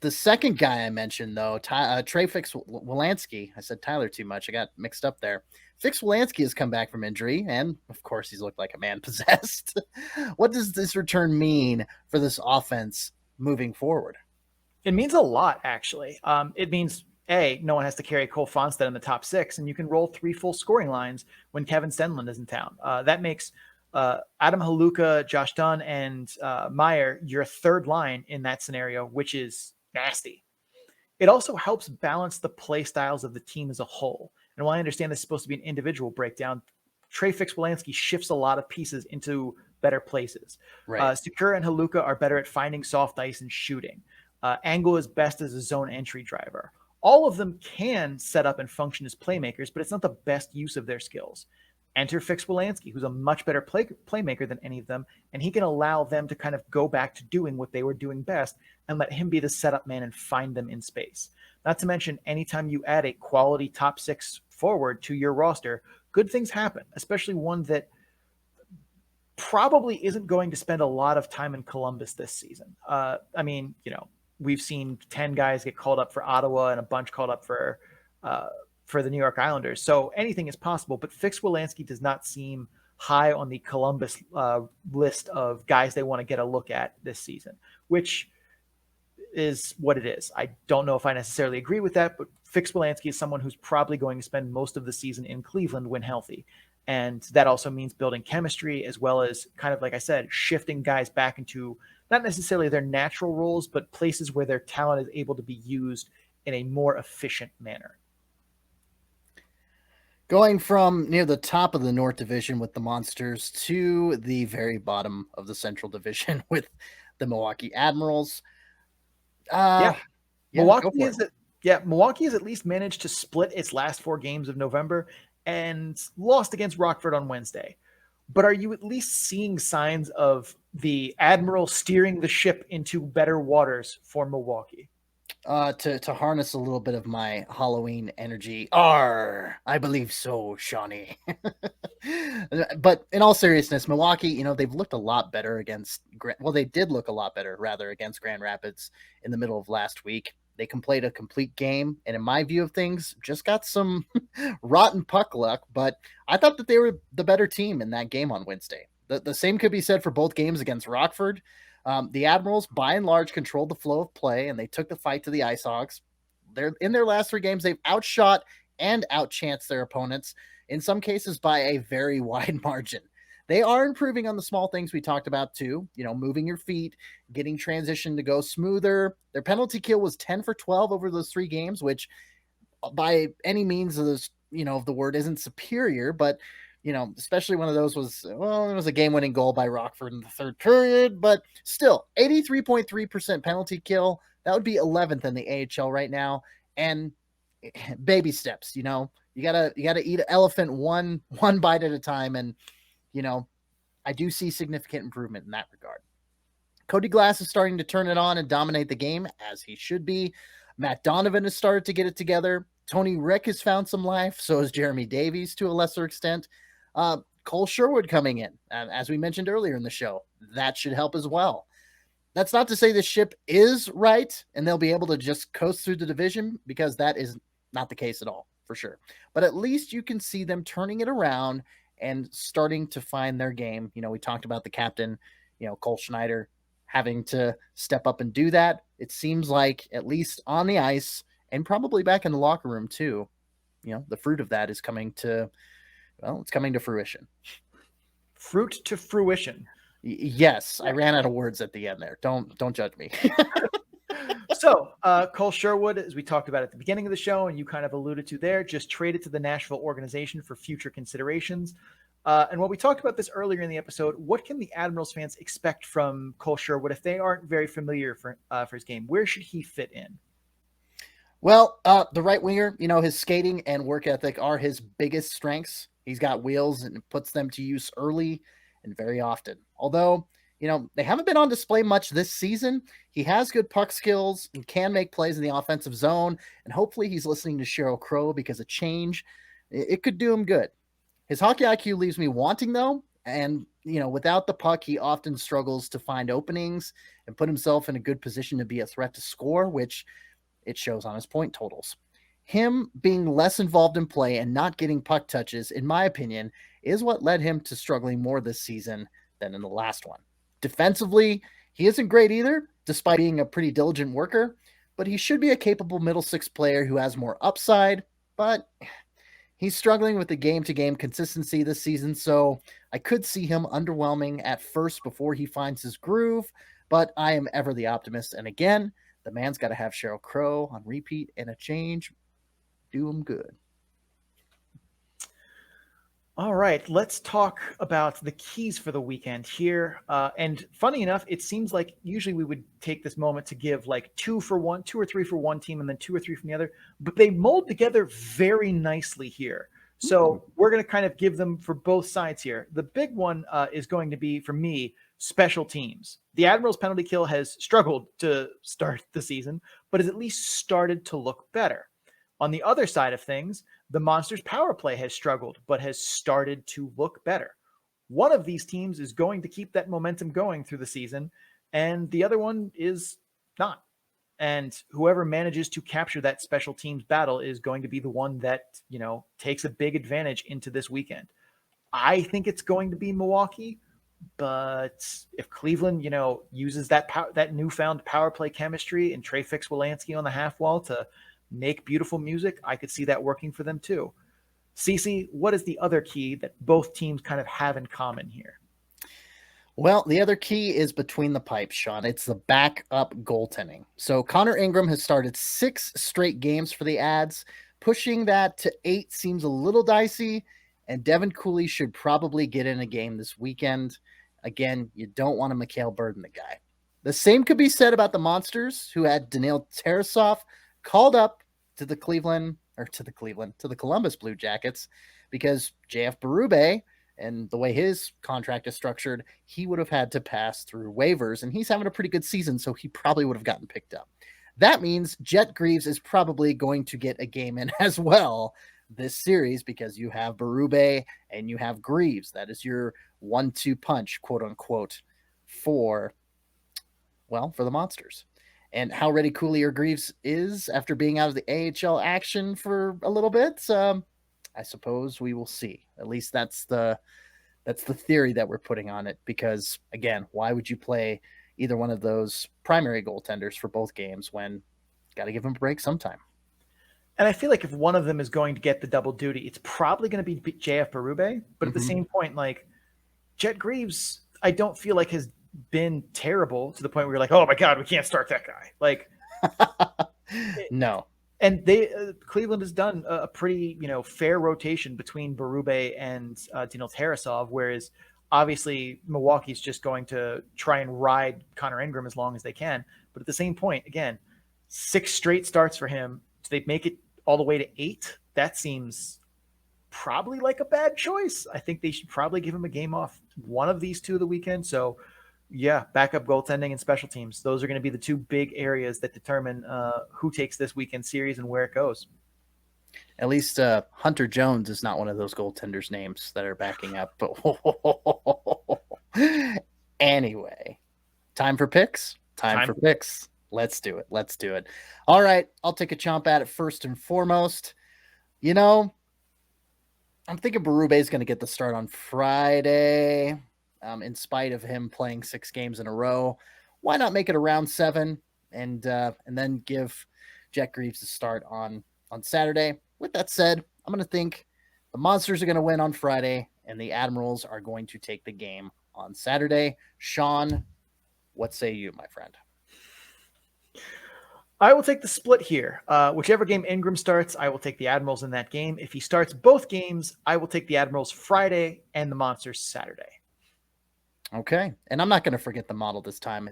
The second guy I mentioned, though, Trey Fix-Wolansky. I said Tyler too much. I got mixed up there. Fix-Wolansky has come back from injury, and of course, he's looked like a man possessed. What does this return mean for this offense moving forward? It means a lot, actually. It means, no one has to carry Cole Fonstad in the top six, and you can roll 3 full scoring lines when Kevin Stenlund is in town. That makes Adam Haluka, Josh Dunn, and Meyer your third line in that scenario, which is nasty. It also helps balance the play styles of the team as a whole. And while I understand this is supposed to be an individual breakdown, Trey Fix-Wolansky shifts a lot of pieces into better places. Right. Secura and Haluka are better at finding soft ice and shooting. Angle is best as a zone entry driver. All of them can set up and function as playmakers, but it's not the best use of their skills. Enter Fix-Wolansky, who's a much better playmaker than any of them, and he can allow them to kind of go back to doing what they were doing best and let him be the setup man and find them in space. Not to mention, anytime you add a quality top 6 forward to your roster, good things happen, especially one that probably isn't going to spend a lot of time in Columbus this season. We've seen 10 guys get called up for Ottawa and a bunch called up for the New York Islanders. So anything is possible, but Fix-Wolansky does not seem high on the Columbus list of guys they want to get a look at this season, which is what it is. I don't know if I necessarily agree with that, but Fix-Wolansky is someone who's probably going to spend most of the season in Cleveland when healthy. And that also means building chemistry, as well as, kind of like I said, shifting guys back into not necessarily their natural roles, but places where their talent is able to be used in a more efficient manner. Going from near the top of the North Division with the Monsters to the very bottom of the Central Division with the Milwaukee Admirals. Milwaukee has at least managed to split its last 4 games of November and lost against Rockford on Wednesday. But are you at least seeing signs of the Admiral steering the ship into better waters for Milwaukee? To harness a little bit of my Halloween energy. I believe so, Shawnee. But in all seriousness, Milwaukee, they've looked a lot better they did look a lot better, rather, against Grand Rapids in the middle of last week. They played a complete game, and in my view of things, just got some rotten puck luck, but I thought that they were the better team in that game on Wednesday. The same could be said for both games against Rockford. The Admirals, by and large, controlled the flow of play, and they took the fight to the Ice Hogs. In their last 3 games, they've outshot and outchanced their opponents, in some cases by a very wide margin. They are improving on the small things we talked about too, moving your feet, getting transition to go smoother. Their penalty kill was 10 for 12 over those 3 games, which by any means of this, of the word isn't superior, but especially one of those was, it was a game-winning goal by Rockford in the 3rd period, but still 83.3% penalty kill. That would be 11th in the AHL right now. And baby steps, you gotta eat an elephant one bite at a time. And, I do see significant improvement in that regard. Cody Glass is starting to turn it on and dominate the game, as he should be. Matt Donovan has started to get it together. Tony Rick has found some life. So has Jeremy Davies to a lesser extent. Cole Sherwood coming in, as we mentioned earlier in the show. That should help as well. That's not to say the ship is right and they'll be able to just coast through the division, because that is not the case at all, for sure. But at least you can see them turning it around and starting to find their game. We talked about the captain, Cole Schneider, having to step up and do that. It seems like, at least on the ice and probably back in the locker room too, the fruit of that is coming to fruition. Fruit to fruition. Yes, I ran out of words at the end there. Don't judge me. So Cole Sherwood, as we talked about at the beginning of the show, and you kind of alluded to there, just traded to the Nashville organization for future considerations. And what we talked about this earlier in the episode, what can the Admirals fans expect from Cole Sherwood if they aren't very familiar for his game? Where should he fit in? Well, the right winger, his skating and work ethic are his biggest strengths. He's got wheels and puts them to use early and very often. Although, they haven't been on display much this season. He has good puck skills and can make plays in the offensive zone. And hopefully he's listening to Sheryl Crow, because a change, it could do him good. His hockey IQ leaves me wanting, though. And, without the puck, he often struggles to find openings and put himself in a good position to be a threat to score, which it shows on his point totals. Him being less involved in play and not getting puck touches, in my opinion, is what led him to struggling more this season than in the last one. Defensively, he isn't great either, despite being a pretty diligent worker, but he should be a capable middle 6 player who has more upside, but he's struggling with the game-to-game consistency this season, so I could see him underwhelming at first before he finds his groove, but I am ever the optimist, and again, the man's got to have Sheryl Crow on repeat, and a change do him good. All right, let's talk about the keys for the weekend here. And funny enough, it seems like usually we would take this moment to give like 2 or 3 for one team and then 2 or 3 from the other, but they mold together very nicely here. So we're going to kind of give them for both sides here. The big one is going to be, for me, special teams. The Admirals' penalty kill has struggled to start the season, but has at least started to look better. On the other side of things, the Monsters' power play has struggled, but has started to look better. One of these teams is going to keep that momentum going through the season, and the other one is not. And whoever manages to capture that special teams battle is going to be the one that, takes a big advantage into this weekend. I think it's going to be Milwaukee, but if Cleveland, uses that newfound power play chemistry and Trey Fix-Wolansky on the half wall to make beautiful music, I could see that working for them too. Cece, what is the other key that both teams kind of have in common here? Well, the other key is between the pipes, Sean. It's the backup goaltending. So Connor Ingram has started 6 straight games for the Ads. Pushing that to 8 seems a little dicey, and Devin Cooley should probably get in a game this weekend. Again, you don't want to Mikhail burden the guy. The same could be said about the Monsters, who had Daniil Tarasov called up to the Columbus Blue Jackets, because JF Berube, and the way his contract is structured, he would have had to pass through waivers, and he's having a pretty good season, so he probably would have gotten picked up. That means Jet Greaves is probably going to get a game in as well this series, because you have Berube and you have Greaves. That is your 1-2 punch, quote unquote, for the Monsters. and how ready Cooley or Greaves is after being out of the AHL action for a little bit, I suppose we will see. At least that's the theory that we're putting on it, because again, why would you play either one of those primary goaltenders for both games when got to give them a break sometime? And I feel like if one of them is going to get the double duty, it's probably going to be JF Berube. But at the same point, like Jet Greaves, I don't feel like has been terrible to the point where you're like, oh my God, we can't start that guy. Like, no. And Cleveland has done a pretty, fair rotation between Berube and Daniil Tarasov, whereas obviously Milwaukee's just going to try and ride Connor Ingram as long as they can. But at the same point, again, 6 straight starts for him. So they make it all the way to 8. That seems probably like a bad choice. I think they should probably give him a game off one of these 2 of the weekend. So yeah, backup goaltending and special teams. Those are going to be the 2 big areas that determine who takes this weekend series and where it goes. At least Hunter Jones is not one of those goaltenders' names that are backing up. But anyway, time for picks. Time for picks. Let's do it. All right, I'll take a chomp at it first and foremost. I'm thinking Berube is going to get the start on Friday. In spite of him playing 6 games in a row, why not make it around 7 and then give Jet Greaves a start on Saturday? With that said, I'm going to think the Monsters are going to win on Friday and the Admirals are going to take the game on Saturday. Sean, what say you, my friend? I will take the split here. Whichever game Ingram starts, I will take the Admirals in that game. If he starts both games, I will take the Admirals Friday and the Monsters Saturday. Okay. And I'm not going to forget the model this time.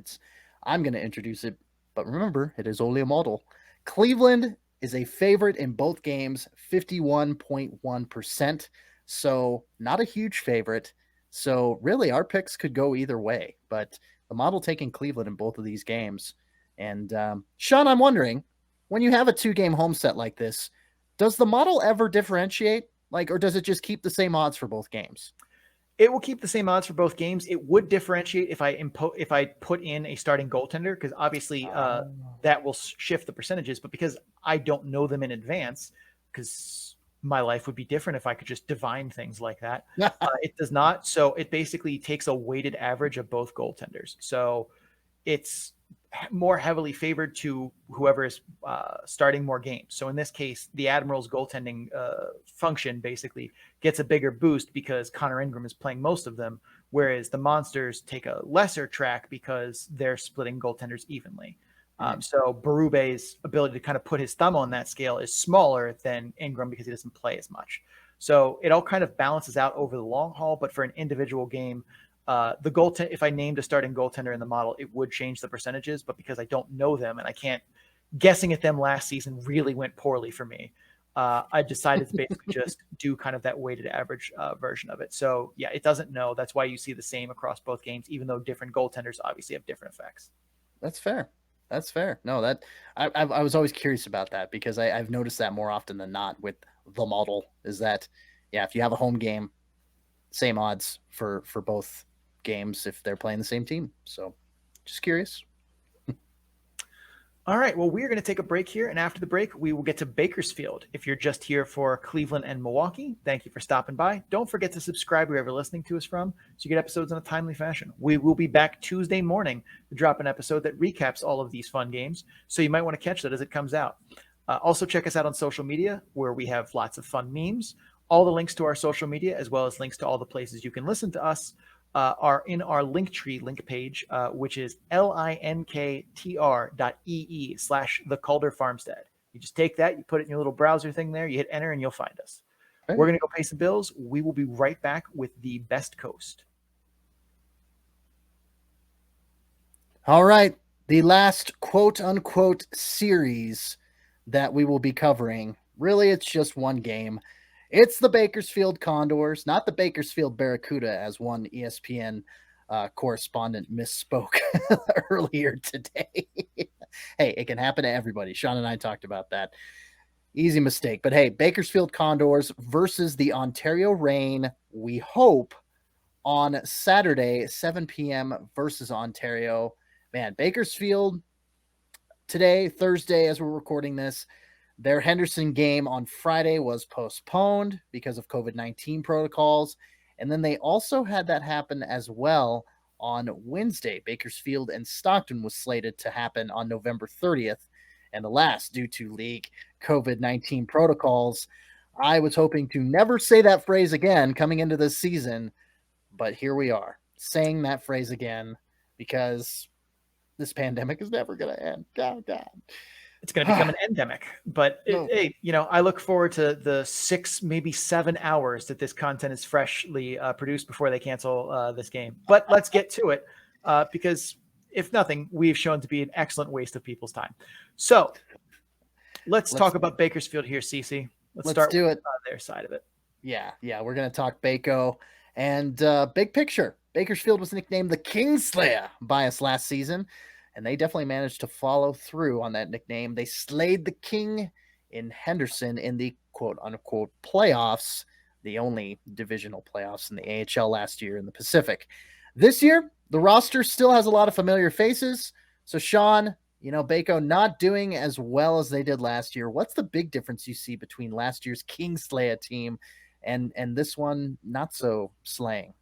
I'm going to introduce it, but remember, it is only a model. Cleveland is a favorite in both games, 51.1%. So not a huge favorite. So really our picks could go either way, but the model taking Cleveland in both of these games. And Sean, I'm wondering, when you have a 2-game home set like this, does the model ever differentiate? Or does it just keep the same odds for both games? It will keep the same odds for both games. It would differentiate if I put in a starting goaltender, because obviously that will shift the percentages. But because I don't know them in advance, because my life would be different if I could just divine things like that. It does not. So it basically takes a weighted average of both goaltenders. So it's more heavily favored to whoever is starting more games. So in this case, the Admirals goaltending function basically gets a bigger boost because Connor Ingram is playing most of them, whereas the Monsters take a lesser track because they're splitting goaltenders evenly. So Berube's ability to kind of put his thumb on that scale is smaller than Ingram because he doesn't play as much. So it all kind of balances out over the long haul, but for an individual game, the goaltender, if I named a starting goaltender in the model, it would change the percentages, but because I don't know them and I can't, guessing at them last season really went poorly for me. I decided to basically just do kind of that weighted average version of it. So yeah, it doesn't know. That's why you see the same across both games, even though different goaltenders obviously have different effects. That's fair. No, I was always curious about that because I've noticed that more often than not with the model is that, yeah, if you have a home game, same odds for both games if they're playing the same team. So just curious. All right. Well, we're going to take a break here. And after the break, we will get to Bakersfield. If you're just here for Cleveland and Milwaukee, thank you for stopping by. Don't forget to subscribe wherever you're listening to us from so you get episodes in a timely fashion. We will be back Tuesday morning to drop an episode that recaps all of these fun games. So you might want to catch that as it comes out. Also, check us out on social media where we have lots of fun memes. All the links to our social media, as well as links to all the places you can listen to us, are in our Linktree link page, which is linktr.ee/the Calder Farmstead. You just take that, you put it in your little browser thing there, you hit enter, and you'll find us. Right. We're going to go pay some bills. We will be right back with the Best Coast. All right. The last quote-unquote series that we will be covering, really it's just one game. It's the Bakersfield Condors, not the Bakersfield Barracuda, as one ESPN correspondent misspoke earlier today. Hey, it can happen to everybody. Sean and I talked about that. Easy mistake. But hey, Bakersfield Condors versus the Ontario Reign, we hope, on Saturday, 7 p.m. versus Ontario. Man, Bakersfield, today, Thursday, as we're recording this, their Henderson game on Friday was postponed because of COVID-19 protocols. And then they also had that happen as well on Wednesday. Bakersfield and Stockton was slated to happen on November 30th. And alas, due to league COVID-19 protocols, I was hoping to never say that phrase again coming into this season. But here we are saying that phrase again because this pandemic is never going to end. God. It's going to become an endemic, but hey, I look forward to the 6, maybe 7 hours that this content is freshly produced before they cancel this game. But let's get to it because if nothing, we've shown to be an excellent waste of people's time. So let's talk about Bakersfield here, Cece. Let's start do with it. Their side of it. Yeah. We're going to talk Bako and big picture. Bakersfield was nicknamed the Kingslayer by us last season. And they definitely managed to follow through on that nickname. They slayed the King in Henderson in the quote-unquote playoffs, the only divisional playoffs in the AHL last year in the Pacific. This year, the roster still has a lot of familiar faces. So, Sean, Bako not doing as well as they did last year. What's the big difference you see between last year's Kingslayer team and this one not so slaying?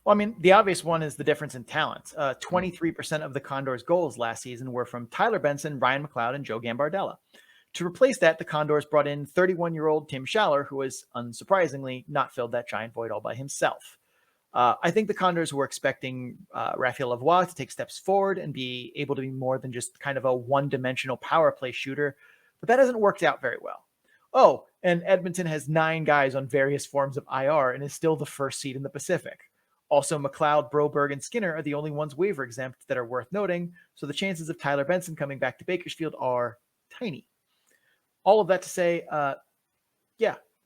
Well, I mean, the obvious one is the difference in talent. 23% of the Condors' goals last season were from Tyler Benson, Ryan McLeod, and Joe Gambardella. To replace that, the Condors brought in 31-year-old Tim Schaller, who has, unsurprisingly, not filled that giant void all by himself. I think the Condors were expecting Raphael Lavoie to take steps forward and be able to be more than just kind of a one-dimensional power play shooter, but that hasn't worked out very well. Oh, and Edmonton has 9 guys on various forms of IR and is still the first seed in the Pacific. Also, McLeod, Broberg, and Skinner are the only ones waiver exempt that are worth noting, so the chances of Tyler Benson coming back to Bakersfield are tiny. All of that to say,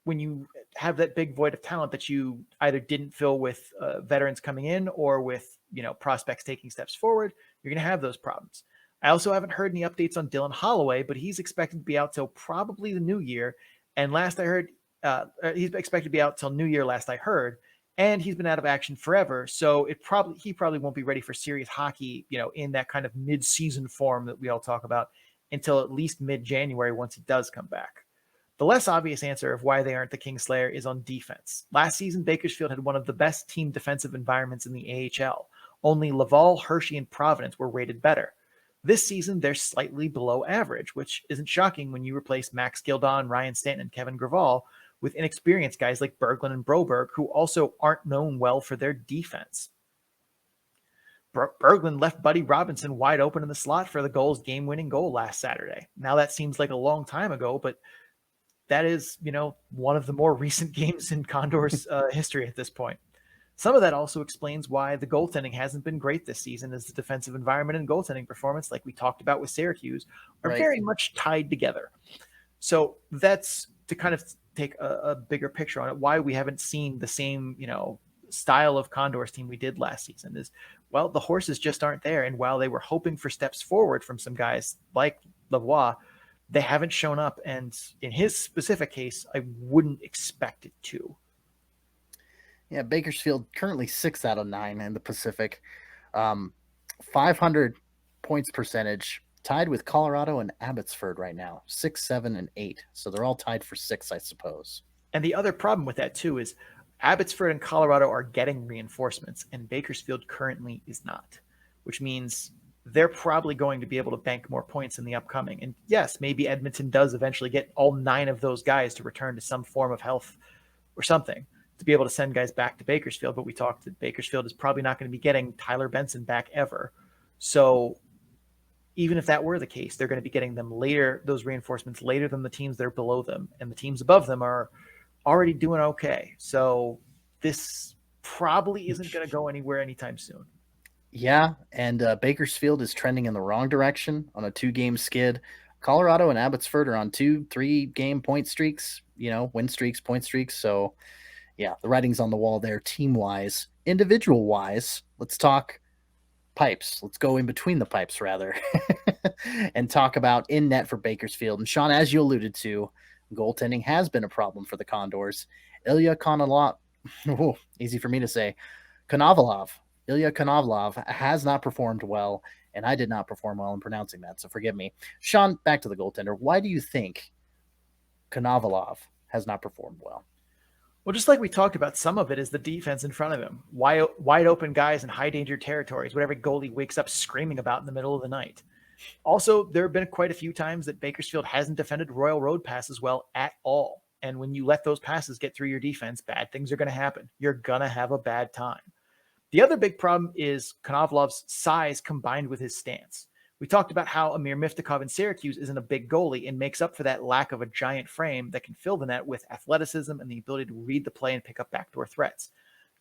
when you have that big void of talent that you either didn't fill with veterans coming in or with prospects taking steps forward, you're going to have those problems. I also haven't heard any updates on Dylan Holloway, but he's expected to be out till probably the new year. And last I heard, he's expected to be out till New Year. Last I heard. And he's been out of action forever, so he probably won't be ready for serious hockey, in that kind of mid-season form that we all talk about until at least mid-January once he does come back. The less obvious answer of why they aren't the Kingslayer is on defense. Last season, Bakersfield had one of the best team defensive environments in the AHL. Only Laval, Hershey, and Providence were rated better. This season, they're slightly below average, which isn't shocking when you replace Max Gildon, Ryan Stanton, and Kevin Graval with inexperienced guys like Berglund and Broberg, who also aren't known well for their defense. Berglund left Buddy Robinson wide open in the slot for the goal's game-winning goal last Saturday. Now that seems like a long time ago, but that is, one of the more recent games in Condors history at this point. Some of that also explains why the goaltending hasn't been great this season, as the defensive environment and goaltending performance, like we talked about with Syracuse, are very much tied together. So that's to kind of take a bigger picture on it, why we haven't seen the same, style of Condors team we did last season is, well, the horses just aren't there. And while they were hoping for steps forward from some guys like Lavoie, they haven't shown up. And in his specific case, I wouldn't expect it to. Yeah, Bakersfield currently 6 out of 9 in the Pacific. 500 points percentage, tied with Colorado and Abbotsford right now, 6, 7, and 8. So they're all tied for 6, I suppose. And the other problem with that, too, is Abbotsford and Colorado are getting reinforcements, and Bakersfield currently is not, which means they're probably going to be able to bank more points in the upcoming. And yes, maybe Edmonton does eventually get all 9 of those guys to return to some form of health or something to be able to send guys back to Bakersfield. But we talked that Bakersfield is probably not going to be getting Tyler Benson back ever. So even if that were the case, they're going to be getting them later, those reinforcements later than the teams that are below them. And the teams above them are already doing okay. So this probably isn't going to go anywhere anytime soon. Yeah, and Bakersfield is trending in the wrong direction on a 2-game skid. Colorado and Abbotsford are on 2-3 game point streaks, win streaks, point streaks. So yeah, the writing's on the wall there, team-wise. Individual-wise, let's talk pipes. Let's go in between the pipes, rather, and talk about in net for Bakersfield. And Sean, as you alluded to, goaltending has been a problem for the Condors. Ilya Kanavlov, easy for me to say, Kanavlov, Ilya Kanavlov has not performed well, and I did not perform well in pronouncing that, so forgive me. Sean, back to the goaltender. Why do you think Kanavlov has not performed well? Well, just like we talked about, some of it is the defense in front of him. Wide open guys in high danger territories, what every goalie wakes up screaming about in the middle of the night. Also, there have been quite a few times that Bakersfield hasn't defended Royal Road passes well at all. And when you let those passes get through your defense, bad things are going to happen. You're going to have a bad time. The other big problem is Kanavlov's size combined with his stance. We talked about how Amir Miftahoff in Syracuse isn't a big goalie and makes up for that lack of a giant frame that can fill the net with athleticism and the ability to read the play and pick up backdoor threats.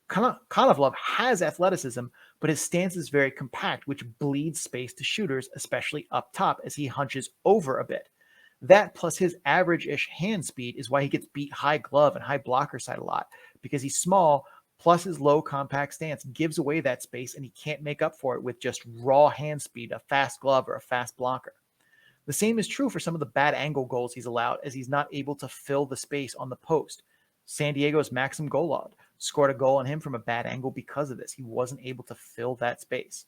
Kanavlov has athleticism, but his stance is very compact, which bleeds space to shooters, especially up top as he hunches over a bit. That plus his average-ish hand speed is why he gets beat high glove and high blocker side a lot, because he's small, plus his low compact stance gives away that space and he can't make up for it with just raw hand speed, a fast glove, or a fast blocker. The same is true for some of the bad angle goals he's allowed, as he's not able to fill the space on the post. San Diego's Maxim Golod scored a goal on him from a bad angle because of this. He wasn't able to fill that space.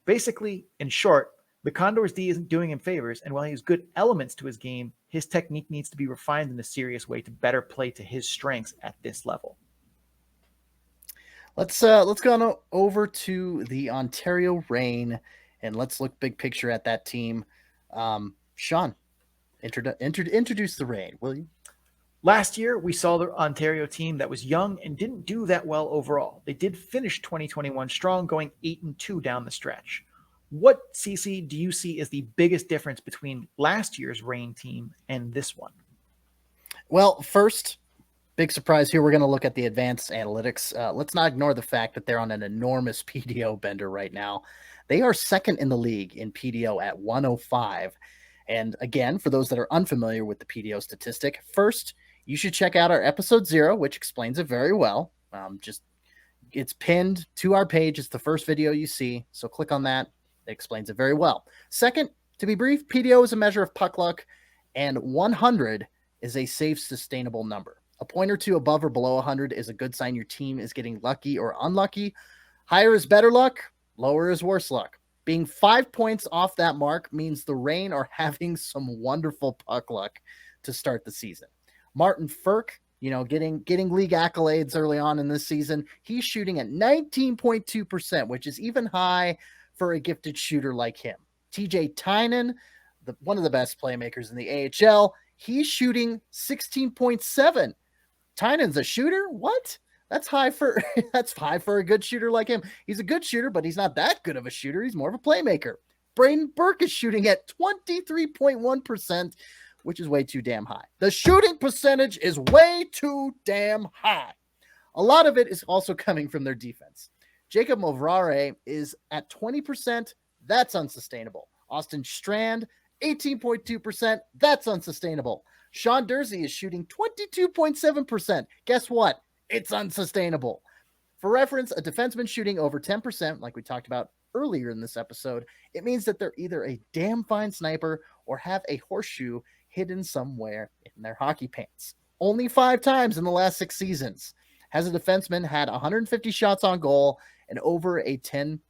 Basically, in short, the Condors D isn't doing him favors, and while he has good elements to his game, his technique needs to be refined in a serious way to better play to his strengths at this level. Let's go on over to the Ontario Reign, and let's look big picture at that team. Sean, introduce the Reign, will you? Last year, we saw the Ontario team that was young and didn't do that well overall. They did finish 2021 strong, going 8-2 down the stretch. What, CC, do you see as the biggest difference between last year's Reign team and this one? Well, first, big surprise here. We're going to look at the advanced analytics. Let's not ignore the fact that they're on an enormous PDO bender right now. They are second in the league in PDO at 105. And again, for those that are unfamiliar with the PDO statistic, first, you should check out our episode 0, which explains it very well. It's pinned to our page. It's the first video you see. So click on that. It explains it very well. Second, to be brief, PDO is a measure of puck luck, and 100 is a safe, sustainable number. A point or two above or below 100 is a good sign your team is getting lucky or unlucky. Higher is better luck. Lower is worse luck. Being 5 points off that mark means the Reign are having some wonderful puck luck to start the season. Martin Ferk, getting league accolades early on in this season. He's shooting at 19.2%, which is even high for a gifted shooter like him. TJ Tynan, one of the best playmakers in the AHL, he's shooting 16.7. Tynan's a shooter? What? That's high for a good shooter like him. He's a good shooter, but he's not that good of a shooter. He's more of a playmaker. Braden Burke is shooting at 23.1%, which is way too damn high. The shooting percentage is way too damn high. A lot of it is also coming from their defense. Jacob Movrare is at 20%. That's unsustainable. Austin Strand, 18.2%. That's unsustainable. Sean Dursey is shooting 22.7%. Guess what? It's unsustainable. For reference, a defenseman shooting over 10%, like we talked about earlier in this episode, it means that they're either a damn fine sniper or have a horseshoe hidden somewhere in their hockey pants. Only 5 times in the last 6 seasons has a defenseman had 150 shots on goal and over a 10%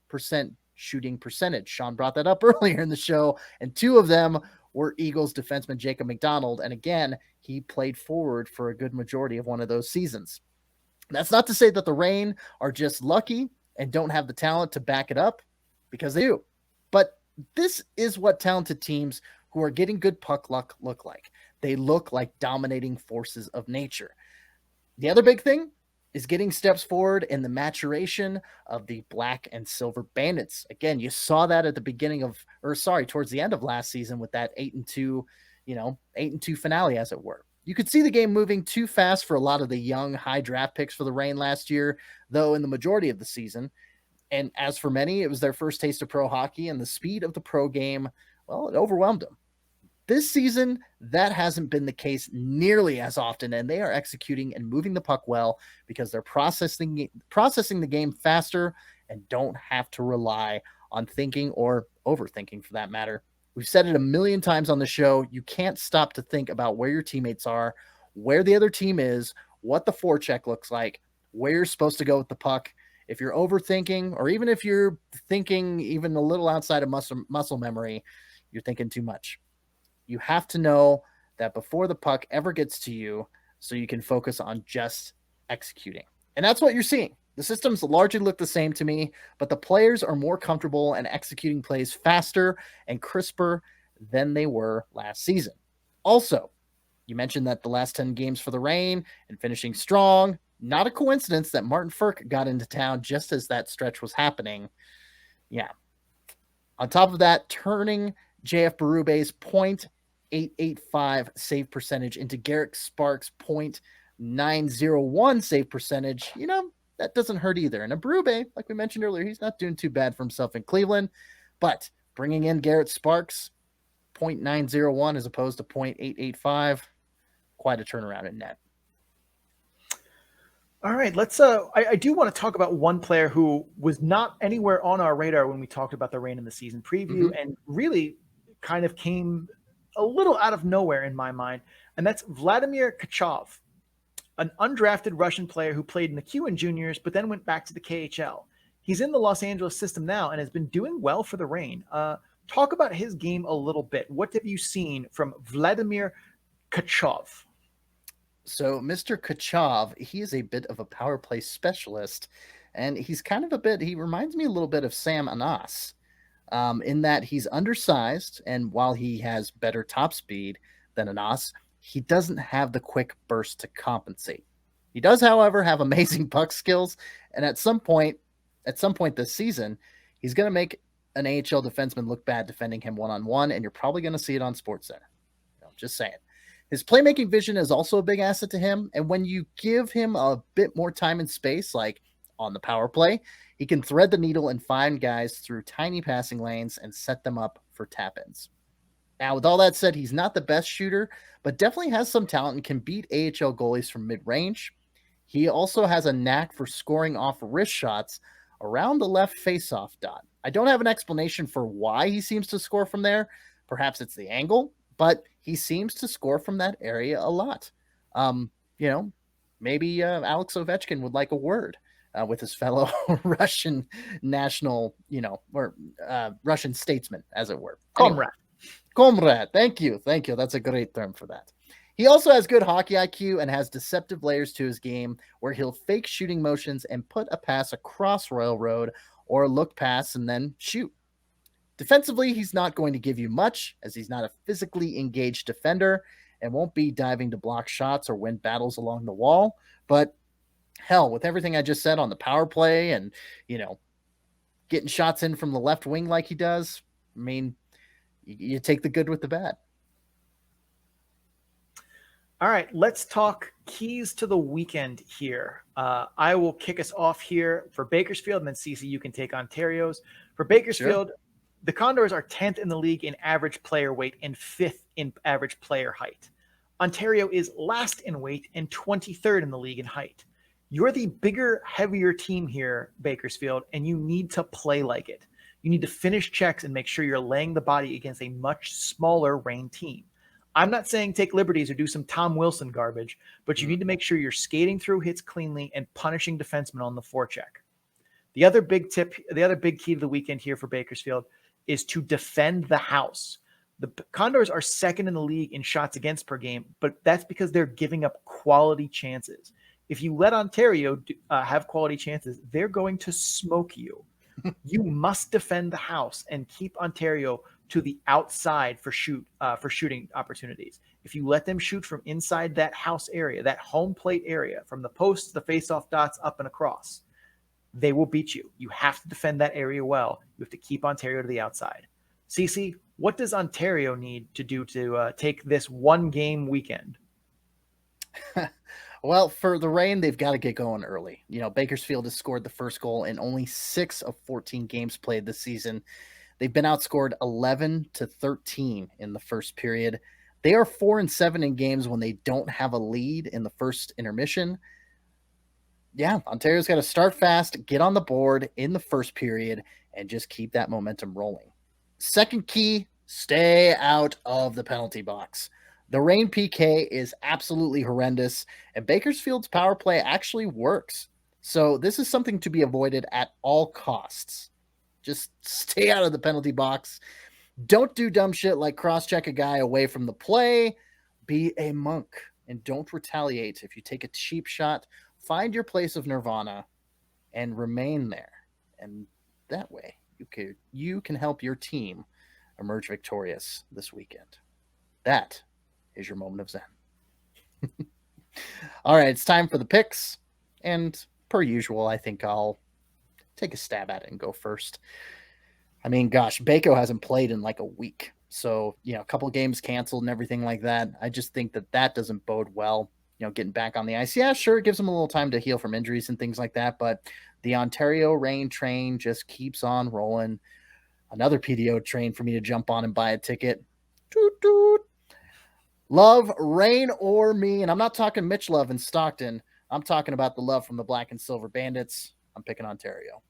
shooting percentage. Sean brought that up earlier in the show, and 2 of them were Eagles defenseman Jacob McDonald. And again, he played forward for a good majority of one of those seasons. That's not to say that the Reign are just lucky and don't have the talent to back it up, because they do. But this is what talented teams who are getting good puck luck look like. They look like dominating forces of nature. The other big thing is getting steps forward in the maturation of the Black and Silver Bandits. Again, you saw that at the towards the end of last season with that 8-2 finale, as it were. You could see the game moving too fast for a lot of the young, high draft picks for the Reign last year, though in the majority of the season. And as for many, it was their first taste of pro hockey, and the speed of the pro game, well, it overwhelmed them. This season, that hasn't been the case nearly as often, and they are executing and moving the puck well because they're processing the game faster and don't have to rely on thinking or overthinking, for that matter. We've said it a million times on the show. You can't stop to think about where your teammates are, where the other team is, what the forecheck looks like, where you're supposed to go with the puck. if you're overthinking, or even if you're thinking even a little outside of muscle memory, you're thinking too much. You have to know that before the puck ever gets to you, so you can focus on just executing. And that's what you're seeing. The systems largely look the same to me, but the players are more comfortable and executing plays faster and crisper than they were last season. Also, you mentioned that the last 10 games for the Reign and finishing strong. Not a coincidence that Martin Frk got into town just as that stretch was happening. Yeah. On top of that, turning JF Berube's .885 save percentage into Garrett Sparks' .901 save percentage, that doesn't hurt either. And Berube, like we mentioned earlier, he's not doing too bad for himself in Cleveland, but bringing in Garrett Sparks, .901 as opposed to .885, quite a turnaround in net. All right, let's. I do want to talk about one player who was not anywhere on our radar when we talked about the Reign in the season preview, and really kind of came a little out of nowhere in my mind, and that's Vladimir Kachov, an undrafted Russian player who played in the Q and juniors, but then went back to the KHL. He's in the Los Angeles system now and has been doing well for the Reign. Talk about his game a little bit. What have you seen from Vladimir Kachov? So Mr. Kachov, he is a bit of a power play specialist, and he's he reminds me a little bit of Sam Anas, in that he's undersized, and while he has better top speed than Anas, he doesn't have the quick burst to compensate. He does, however, have amazing puck skills, and at some point this season, he's going to make an AHL defenseman look bad defending him one-on-one, and you're probably going to see it on SportsCenter. Just saying. His playmaking vision is also a big asset to him, and when you give him a bit more time and space, like on the power play, he can thread the needle and find guys through tiny passing lanes and set them up for tap-ins. Now, with all that said, he's not the best shooter, but definitely has some talent and can beat AHL goalies from mid-range. He also has a knack for scoring off wrist shots around the left face-off dot. I don't have an explanation for why he seems to score from there. Perhaps it's the angle, but he seems to score from that area a lot. Maybe Alex Ovechkin would like a word with his fellow Russian national, or Russian statesman, as it were. Comrade. Comrade. Thank you. That's a great term for that. He also has good hockey IQ and has deceptive layers to his game where he'll fake shooting motions and put a pass across railroad or a look pass and then shoot. Defensively, he's not going to give you much as he's not a physically engaged defender and won't be diving to block shots or win battles along the wall. But hell, with everything I just said on the power play and, getting shots in from the left wing like he does, I mean, you take the good with the bad. All right, let's talk keys to the weekend here. I will kick us off here for Bakersfield, and then Cece, you can take Ontario's. For Bakersfield, the Condors are 10th in the league in average player weight and 5th in average player height. Ontario is last in weight and 23rd in the league in height. You're the bigger, heavier team here, Bakersfield, and you need to play like it. You need to finish checks and make sure you're laying the body against a much smaller Reign team. I'm not saying take liberties or do some Tom Wilson garbage, but you need to make sure you're skating through hits cleanly and punishing defensemen on the forecheck. The other big key to the weekend here for Bakersfield is to defend the house. The Condors are second in the league in shots against per game, but that's because they're giving up quality chances. If you let Ontario have quality chances, they're going to smoke you. You must defend the house and keep Ontario to the outside for shooting opportunities. If you let them shoot from inside that house area, that home plate area, from the posts, the face-off dots, up and across, they will beat you. You have to defend that area well. You have to keep Ontario to the outside. Cece, what does Ontario need to do to take this one-game weekend? Well, for the Reign, they've got to get going early. Bakersfield has scored the first goal in only 6 of 14 games played this season. They've been outscored 11-13 in the first period. They are 4-7 in games when they don't have a lead in the first intermission. Yeah, Ontario's got to start fast, get on the board in the first period, and just keep that momentum rolling. Second key, stay out of the penalty box. The Reign PK is absolutely horrendous, and Bakersfield's power play actually works. So this is something to be avoided at all costs. Just stay out of the penalty box. Don't do dumb shit like cross-check a guy away from the play. Be a monk and don't retaliate. If you take a cheap shot, find your place of nirvana and remain there. And that way you can help your team emerge victorious this weekend. That is your moment of zen. All right, it's time for the picks. And per usual, I think I'll take a stab at it and go first. I mean, gosh, Bako hasn't played in like a week. So, a couple of games canceled and everything like that. I just think that doesn't bode well. Getting back on the ice. Yeah, sure, it gives him a little time to heal from injuries and things like that. But the Ontario Reign train just keeps on rolling. Another PDO train for me to jump on and buy a ticket. Toot, toot. Love, rain, or me. And I'm not talking Mitch Love in Stockton. I'm talking about the love from the Black and Silver Bandits. I'm picking Ontario.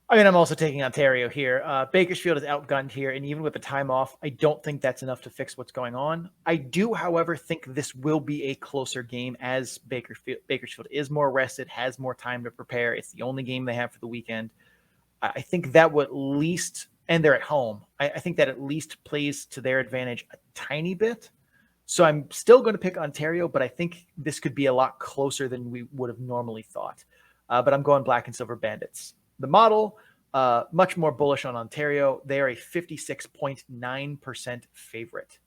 I mean, I'm also taking Ontario here. Bakersfield is outgunned here, and even with the time off, I don't think that's enough to fix what's going on. I do, however, think this will be a closer game as Bakersfield is more rested, has more time to prepare. It's the only game they have for the weekend. I think that will at least, and they're at home, I think that at least plays to their advantage a tiny bit. So I'm still going to pick Ontario, but I think this could be a lot closer than we would have normally thought. But I'm going Black and Silver Bandits. The model, much more bullish on Ontario. They are a 56.9% favorite.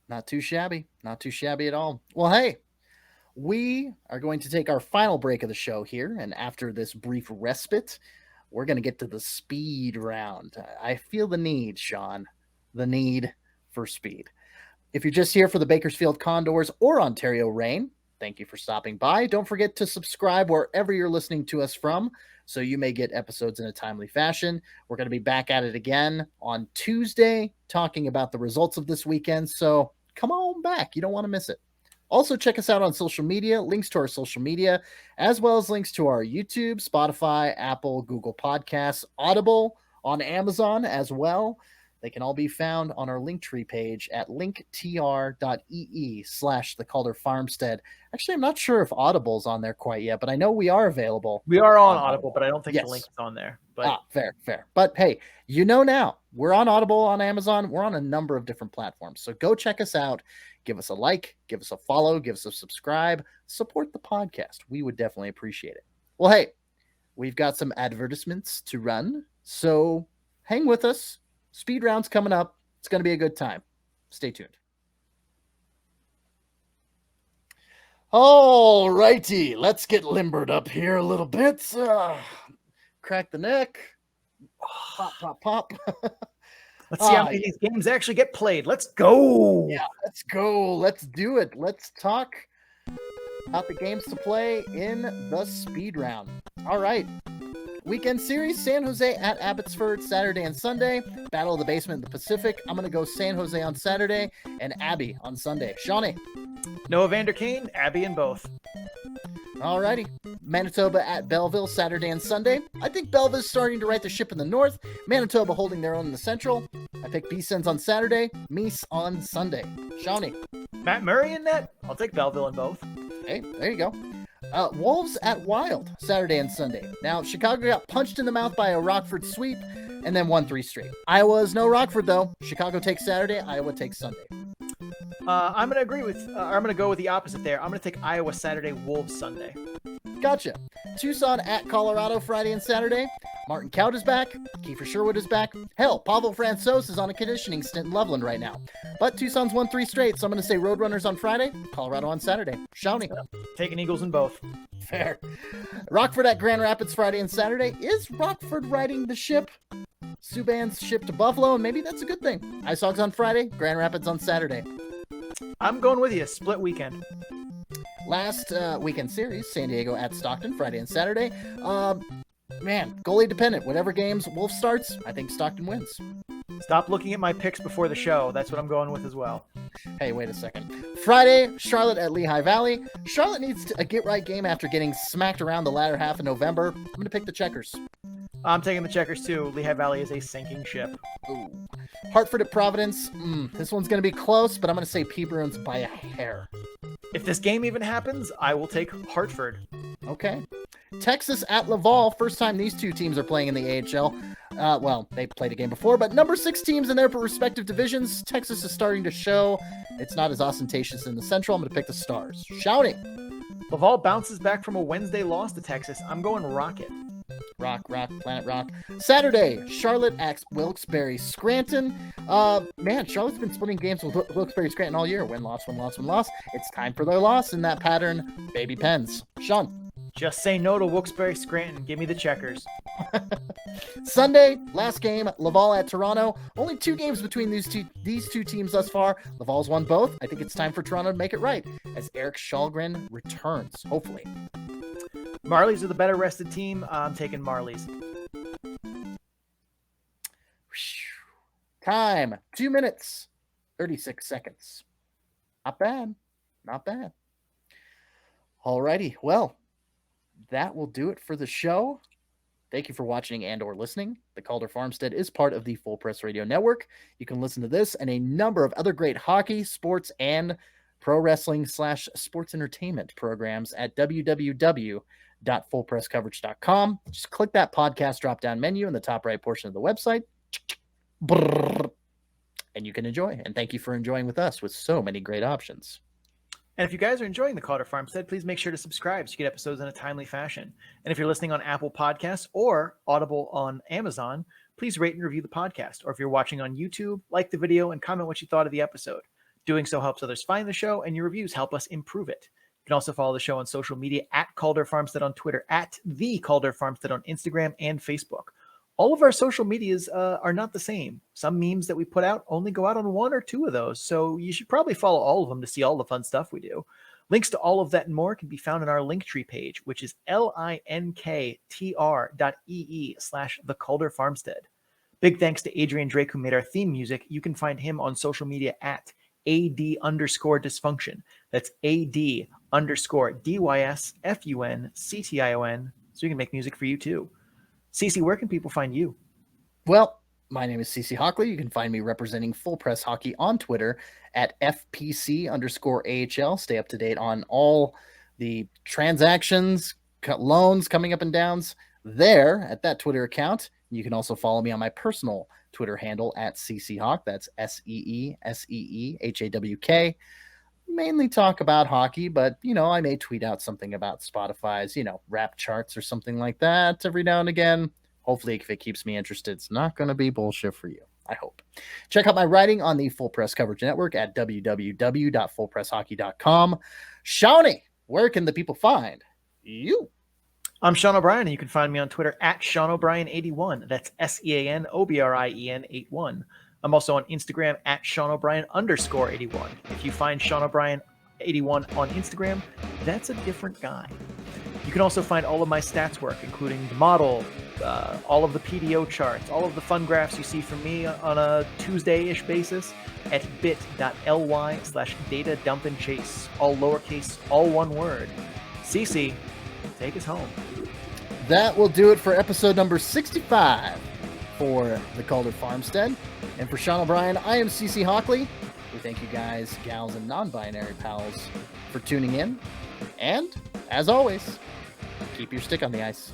Not too shabby. Not too shabby at all. Well, hey, we are going to take our final break of the show here. And after this brief respite, we're going to get to the speed round. I feel the need, Sean, the need for speed. If you're just here for the Bakersfield Condors or Ontario Reign, thank you for stopping by. Don't forget to subscribe wherever you're listening to us from, so you may get episodes in a timely fashion. We're going to be back at it again on Tuesday, talking about the results of this weekend. So come on back. You don't want to miss it. Also, check us out on social media, links to our social media, as well as links to our YouTube, Spotify, Apple, Google Podcasts, Audible, on Amazon as well. They can all be found on our Linktree page at linktr.ee/the Calder Farmstead. Actually, I'm not sure if Audible's on there quite yet, but I know we are available. We are on Audible, but I don't think the link is on there. But fair. But hey, now, we're on Audible, on Amazon. We're on a number of different platforms. So go check us out. Give us a like, give us a follow, give us a subscribe. Support the podcast. We would definitely appreciate it. Well, hey, we've got some advertisements to run. So hang with us. Speed round's coming up. It's going to be a good time. Stay tuned. All righty. Let's get limbered up here a little bit. Crack the neck. Pop, pop, pop. Let's see how many of these games actually get played. Let's go. Yeah, let's go. Let's do it. Let's talk about the games to play in the speed round. All right. Weekend series, San Jose at Abbotsford, Saturday and Sunday. Battle of the Basement in the Pacific. I'm going to go San Jose on Saturday and Abby on Sunday. Shawnee. Noah Vander Kane, Abby in both. All righty. Manitoba at Belleville, Saturday and Sunday. I think Belleville's starting to right the ship in the north. Manitoba holding their own in the central. I pick B-Sens on Saturday, Mies on Sunday. Shawnee. Matt Murray in net. I'll take Belleville in both. Hey, there you go. Wolves at Wild, Saturday and Sunday. Now, Chicago got punched in the mouth by a Rockford sweep and then won 3 straight. Iowa's no Rockford, though. Chicago takes Saturday, Iowa takes Sunday. I'm going to go with the opposite there. I'm going to take Iowa Saturday, Wolves Sunday. Gotcha. Tucson at Colorado, Friday and Saturday. Martin Kaut is back. Kiefer Sherwood is back. Hell, Pavel Francouz is on a conditioning stint in Loveland right now. But Tucson's won 3 straight, so I'm going to say Roadrunners on Friday, Colorado on Saturday. Shawnee. Taking Eagles in both. Fair. Rockford at Grand Rapids, Friday and Saturday. Is Rockford riding the ship? Subban's ship to Buffalo, and maybe that's a good thing. Ice Hogs on Friday, Grand Rapids on Saturday. I'm going with you. Split weekend. Last weekend series, San Diego at Stockton, Friday and Saturday. Goalie dependent. Whatever games Wolf starts, I think Stockton wins. Stop looking at my picks before the show. That's what I'm going with as well. Hey, wait a second. Friday, Charlotte at Lehigh Valley. Charlotte needs a get-right game after getting smacked around the latter half of November. I'm going to pick the Checkers. I'm taking the Checkers, too. Lehigh Valley is a sinking ship. Ooh. Hartford at Providence. This one's going to be close, but I'm going to say P. Bruins by a hair. If this game even happens, I will take Hartford. Okay. Texas at Laval. First time these two teams are playing in the AHL. Well, they played a game before, but number 6 teams in their respective divisions. Texas is starting to show it's not as ostentatious in the Central. I'm going to pick the Stars. Shouting. Laval bounces back from a Wednesday loss to Texas. I'm going Rocket. Rock, Planet Rock. Saturday, Charlotte at Wilkes-Barre Scranton. Man, Charlotte's been splitting games with Wilkes-Barre Scranton all year. Win, loss, win, loss, win, loss. It's time for their loss in that pattern. Baby Pens. Sean. Just say no to Wilkes-Barre Scranton. Give me the Checkers. Sunday, last game, Laval at Toronto. Only 2 games between these two teams thus far. Laval's won both. I think it's time for Toronto to make it right as Eric Shalgren returns, hopefully. Marlies are the better rested team. I'm taking Marlies. Time, 2 minutes, 36 seconds. Not bad. Not bad. Alrighty, well, that will do it for the show. Thank you for watching and or listening. The Calder Farmstead is part of the Full Press Radio Network. You can listen to this and a number of other great hockey, sports, and pro wrestling / sports entertainment programs at www.fullpresscoverage.com. Just click that podcast drop-down menu in the top right portion of the website. And you can enjoy. And thank you for enjoying with us with so many great options. And if you guys are enjoying the Calder Farmstead, please make sure to subscribe so you get episodes in a timely fashion. And if you're listening on Apple Podcasts or Audible on Amazon, please rate and review the podcast. Or if you're watching on YouTube, like the video and comment what you thought of the episode. Doing so helps others find the show, and your reviews help us improve it. You can also follow the show on social media at Calder Farmstead on Twitter, at The Calder Farmstead on Instagram and Facebook. All of our social medias are not the same. Some memes that we put out only go out on 1 or 2 of those, so you should probably follow all of them to see all the fun stuff we do. Links to all of that and more can be found on our Linktree page, which is linktr.ee/The Calder Farmstead. Big thanks to Adrian Drake, who made our theme music. You can find him on social media at AD_dysfunction. That's AD_DYSFUNCTION. So you can make music for you too. Cece, where can people find you? Well, my name is Cece Hockley. You can find me representing Full Press Hockey on Twitter at FPC_AHL. Stay up to date on all the transactions, loans, coming up and downs there at that Twitter account. You can also follow me on my personal Twitter handle at CCHawk. That's SEESEEHAWK. Mainly talk about hockey, but, I may tweet out something about Spotify's, rap charts or something like that every now and again. Hopefully, if it keeps me interested, it's not going to be bullshit for you. I hope. Check out my writing on the Full Press Coverage Network at www.fullpresshockey.com. Shawnee, where can the people find you? I'm Sean O'Brien, and you can find me on Twitter at SeanO'Brien81. That's SeanO'Brien81. I'm also on Instagram at SeanO'Brien_81. If you find Sean O'Brien81 on Instagram, that's a different guy. You can also find all of my stats work, including the model, all of the PDO charts, all of the fun graphs you see from me on a Tuesday-ish basis at bit.ly/data-dump-and-chase. All lowercase, all one word. Cece, take us home. That will do it for episode number 65 for the Calder Farmstead. And for Sean O'Brien, I am CC Hockley. We thank you guys, gals, and non-binary pals for tuning in. And, as always, keep your stick on the ice.